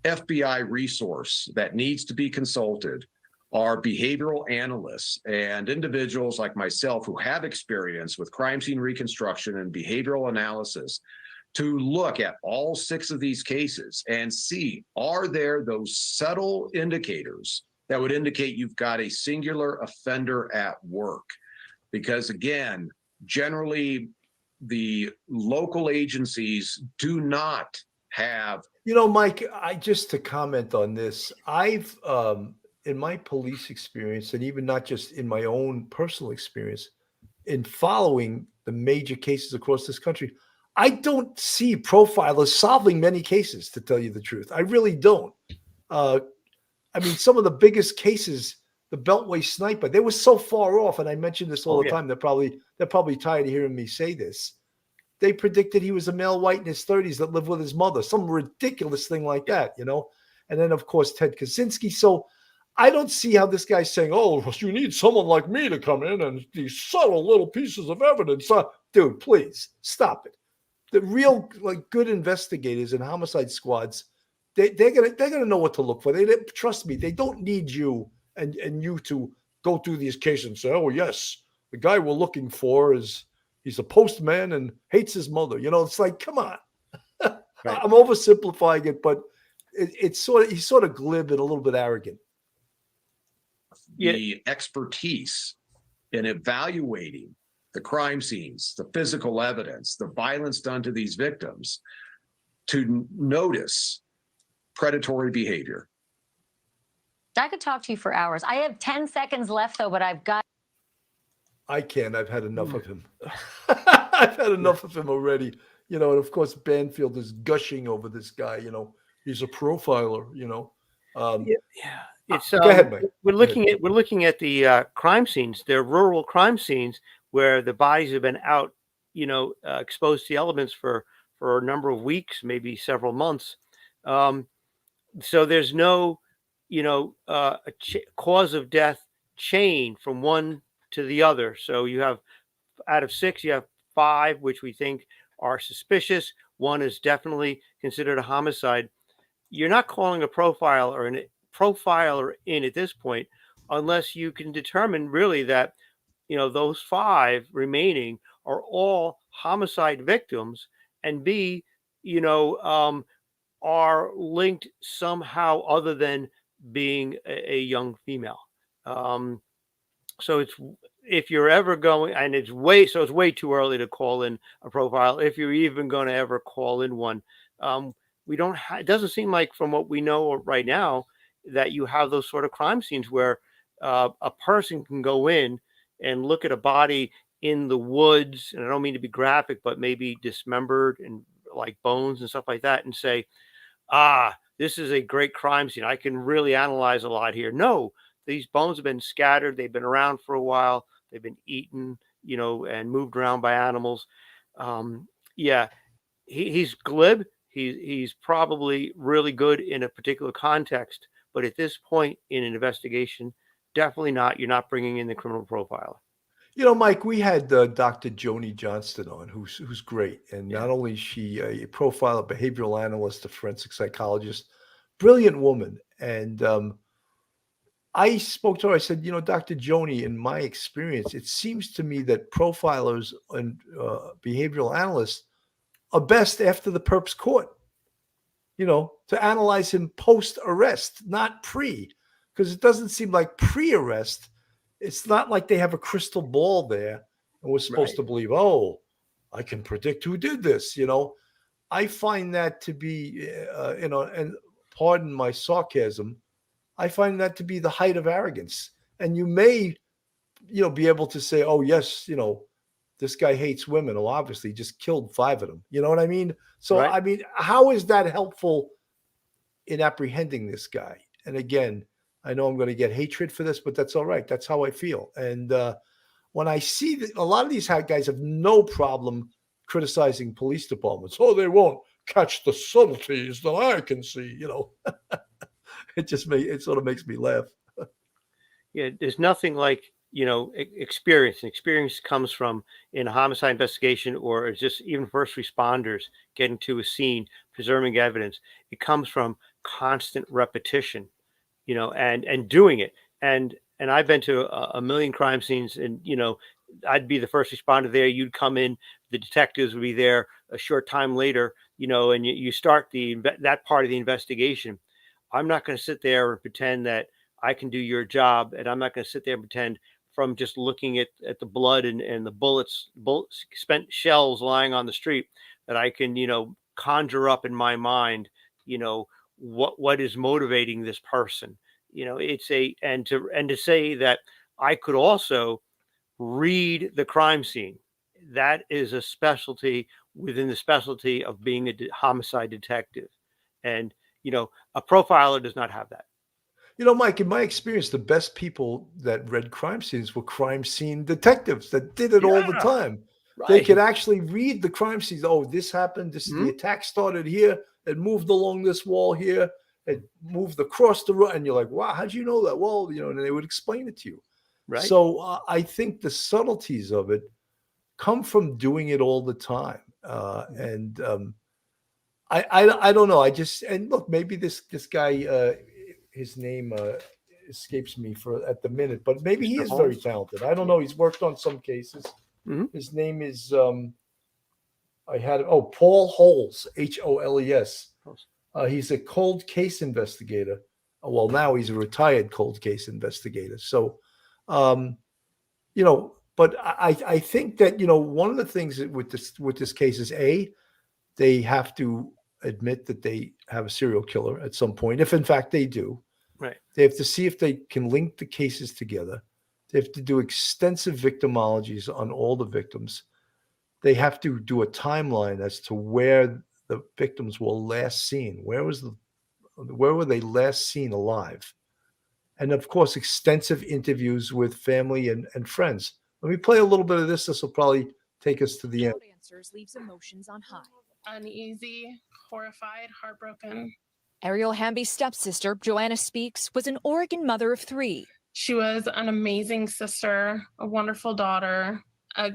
FBI resource that needs to be consulted are behavioral analysts and individuals like myself who have experience with crime scene reconstruction and behavioral analysis to look at all 6 of these cases and see, are there those subtle indicators that would indicate you've got a singular offender at work? Because again, generally, the local agencies do not have. Mike, just to comment on this, I've in my police experience, and even not just in my own personal experience, in following the major cases across this country, I don't see profilers solving many cases, to tell you the truth. I really don't. I mean, some of the biggest cases, the Beltway sniper, they were so far off, and I mention this all the time. They're probably tired of hearing me say this. They predicted he was a male white in his 30s that lived with his mother, some ridiculous thing like that, you know. And then, of course, Ted Kaczynski. So I don't see how this guy's saying, "Oh, you need someone like me to come in and these subtle little pieces of evidence." Dude, please stop it. The real, like, good investigators and homicide squads, they're gonna know what to look for. They trust me. They don't need you and you to go through these cases and say, "Oh yes, the guy we're looking for he's a postman and hates his mother." You know, it's like, come on. Right. I'm oversimplifying it, but he's sort of glib and a little bit arrogant. The expertise in evaluating the crime scenes, the physical evidence, the violence done to these victims, to notice predatory behavior. I could talk to you for hours. I have 10 seconds left, though, but I've got. I can't. I've had enough of him. I've had enough of him already. You know, and of course, Banfield is gushing over this guy. You know, he's a profiler. You know. It's go ahead, Mike. We're looking at the crime scenes. They're rural crime scenes where the bodies have been out, exposed to the elements for a number of weeks, maybe several months. So there's no, cause of death chain from one to the other. So you have, out of 6, you have 5 which we think are suspicious. 1 is definitely considered a homicide. You're not calling a profiler in at this point unless you can determine really that those 5 remaining are all homicide victims, and B, are linked somehow other than being a young female. So if you're ever going, and it's way too early to call in a profile, if you're even going to ever call in one. It doesn't seem like, from what we know right now, that you have those sort of crime scenes where a person can go in and look at a body in the woods, and I don't mean to be graphic, but maybe dismembered and like bones and stuff like that, and say, this is a great crime scene. I can really analyze a lot here. No, these bones have been scattered. They've been around for a while. They've been eaten, and moved around by animals. He's glib. He's probably really good in a particular context, but at this point in an investigation, definitely not. You're not bringing in the criminal profiler. Mike, we had Dr. Joni Johnston on, who's great. And not only is she a profiler, behavioral analyst, a forensic psychologist, brilliant woman. And I spoke to her. I said, Dr. Joni, in my experience, it seems to me that profilers and behavioral analysts are best after the perp's caught, to analyze him post-arrest, not pre, because it doesn't seem like pre-arrest. It's not like they have a crystal ball there and we're supposed to believe, oh, I can predict who did this. I find that to be, and pardon my sarcasm, I find that to be the height of arrogance. And you may, be able to say, oh, yes, this guy hates women. Well, obviously just killed 5 of them. You know what I mean? So, I mean, how is that helpful in apprehending this guy? And again, I know I'm going to get hatred for this, but that's all right. That's how I feel. And when I see that a lot of these guys have no problem criticizing police departments, oh, they won't catch the subtleties that I can see, it sort of makes me laugh. Yeah, there's nothing like, experience. And experience comes from, in a homicide investigation, or it's just even first responders getting to a scene, preserving evidence. It comes from constant repetition, and doing it. And I've been to a million crime scenes, and, I'd be the first responder there. You'd come in, the detectives would be there a short time later, and you start that part of the investigation. I'm not going to sit there and pretend that I can do your job. And I'm not going to sit there and pretend, from just looking at the blood and the bullet spent shells lying on the street, that I can, conjure up in my mind, what is motivating this person. it's and to say that I could also read the crime scene. That is a specialty within the specialty of being a homicide detective. And, a profiler does not have that. Mike, in my experience, the best people that read crime scenes were crime scene detectives that did it all the time. They could actually read the crime scenes. Oh, this happened. The attack started here. It moved along this wall here. It moved across the road. And you're like, wow, how'd you know that? Well, and they would explain it to you. Right. So I think the subtleties of it come from doing it all the time. I don't know. And look, maybe this guy, his name escapes me at the minute, but maybe he is very talented. I don't know. He's worked on some cases. His name is Paul Holes, Holes. He's a cold case investigator. Well, now he's a retired cold case investigator. So, but I think that one of the things with this case is they have to admit that they have a serial killer at some point, if in fact they do. Right. They have to see if they can link the cases together. They have to do extensive victimologies on all the victims. They have to do a timeline as to where the victims were last seen. Where were they last seen alive? And of course, extensive interviews with family and friends. Let me play a little bit of this. This will probably take us to the end. Answers leaves emotions on high. Uneasy, horrified, heartbroken. Ariel Hamby's stepsister, Joanna Speaks, was an Oregon mother of 3. She was an amazing sister, a wonderful daughter, a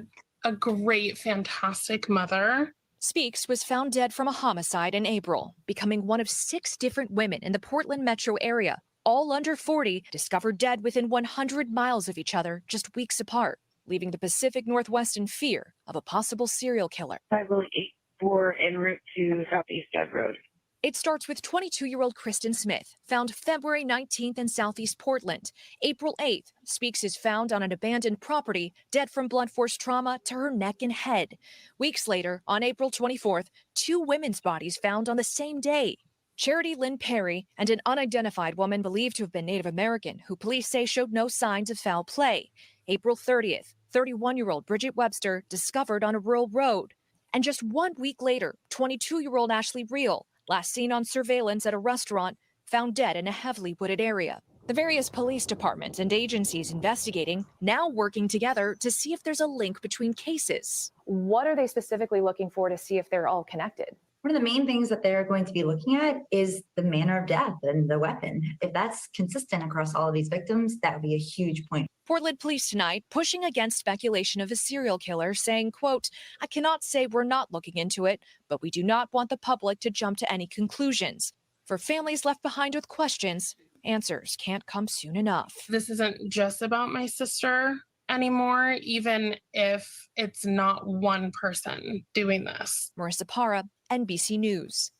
great, fantastic mother. Speaks was found dead from a homicide in April, becoming one of 6 different women in the Portland metro area, all under 40, discovered dead within 100 miles of each other just weeks apart, leaving the Pacific Northwest in fear of a possible serial killer. 584 en route to Southeast Ed Road. It starts with 22-year-old Kristen Smith, found February 19th in Southeast Portland. April 8th, Speaks is found on an abandoned property, dead from blunt force trauma to her neck and head. Weeks later, on April 24th, 2 women's bodies found on the same day. Charity Lynn Perry and an unidentified woman believed to have been Native American, who police say showed no signs of foul play. April 30th, 31-year-old Bridget Webster discovered on a rural road. And just 1 week later, 22-year-old Ashley Reel, last seen on surveillance at a restaurant, found dead in a heavily wooded area. The various police departments and agencies investigating now working together to see if there's a link between cases. What are they specifically looking for to see if they're all connected? One of the main things that they're going to be looking at is the manner of death and the weapon. If that's consistent across all of these victims, that would be a huge point. Portland police tonight pushing against speculation of a serial killer, saying, quote, "I cannot say we're not looking into it, but we do not want the public to jump to any conclusions. For families left behind with questions, answers can't come soon enough." This isn't just about my sister anymore, even if it's not one person doing this. Marissa Parra, NBC News.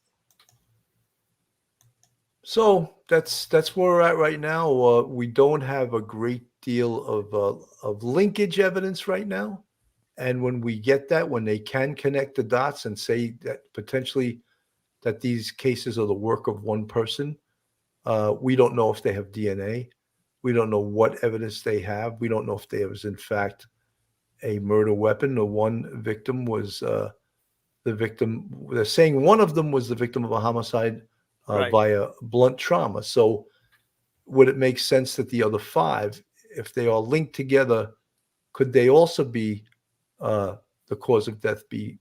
So that's where we're at right now. We don't have a great deal of linkage evidence right now, and when we get that, when they can connect the dots and say that potentially that these cases are the work of one person, we don't know if they have DNA. We don't know what evidence they have. We don't know if there was in fact a murder weapon. The one victim was the victim. They're saying one of them was the victim of a homicide via blunt trauma. So would it make sense that the other 5, if they are linked together, could they also be the cause of death be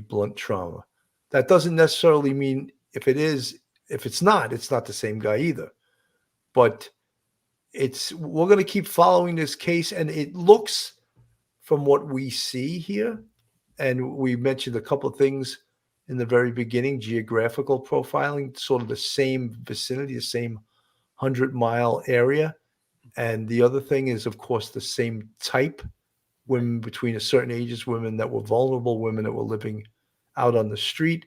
blunt trauma? That doesn't necessarily mean if it's not the same guy either. But we're going to keep following this case, and it looks from what we see here, and we mentioned a couple of things in the very beginning, geographical profiling, sort of the same vicinity, the same 100-mile area. And the other thing is, of course, the same type, women between a certain ages, women that were vulnerable, women that were living out on the street.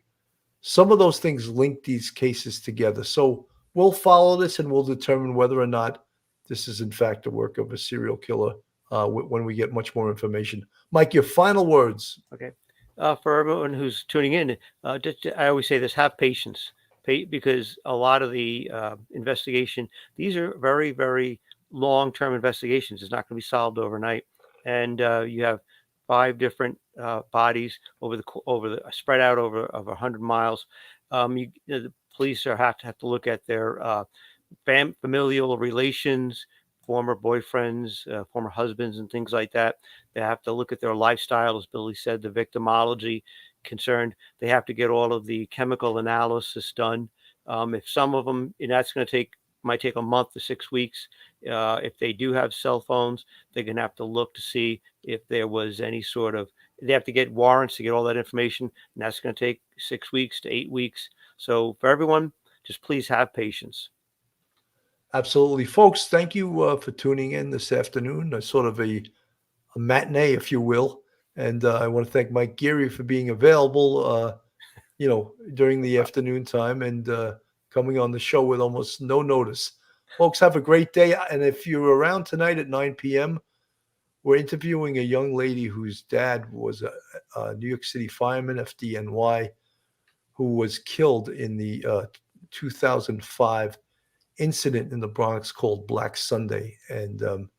Some of those things link these cases together. So we'll follow this and we'll determine whether or not this is in fact the work of a serial killer when we get much more information. Mike, your final words. Okay. For everyone who's tuning in, I always say this: have patience. because a lot of the investigation, these are very, very long-term investigations. It's not going to be solved overnight. And you have 5 different bodies spread out over 100 miles. The police have to look at their familial relations, former boyfriends, former husbands, and things like that. They have to look at their lifestyle, as Billy said, the victimology concerned. They have to get all of the chemical analysis done. If some of them, and that's going to might take a month to 6 weeks. If they do have cell phones, they're going to have to look to see if there was any sort of, they have to get warrants to get all that information, and that's going to take 6 weeks to 8 weeks. So for everyone, just please have patience. Absolutely. Folks, thank you for tuning in this afternoon, sort of a matinee, if you will. And I want to thank Mike Geary for being available, during the afternoon time and coming on the show with almost no notice. Folks, have a great day. And if you're around tonight at 9 p.m., we're interviewing a young lady whose dad was a New York City fireman, FDNY, who was killed in the 2005 incident in the Bronx called Black Sunday. And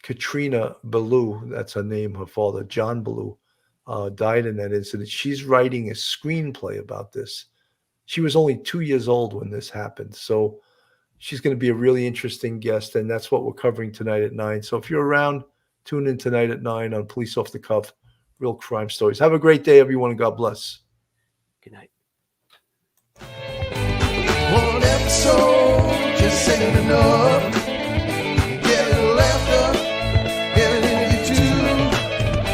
Katrina Ballou, that's her name, her father, John Ballou, died in that incident. She's writing a screenplay about this. She was only 2 years old when this happened. So she's going to be a really interesting guest, and that's what we're covering tonight at 9. So if you're around, tune in tonight at 9 on Police Off the Cuff, Real Crime Stories. Have a great day, everyone, and God bless. Good night. One episode just ain't enough.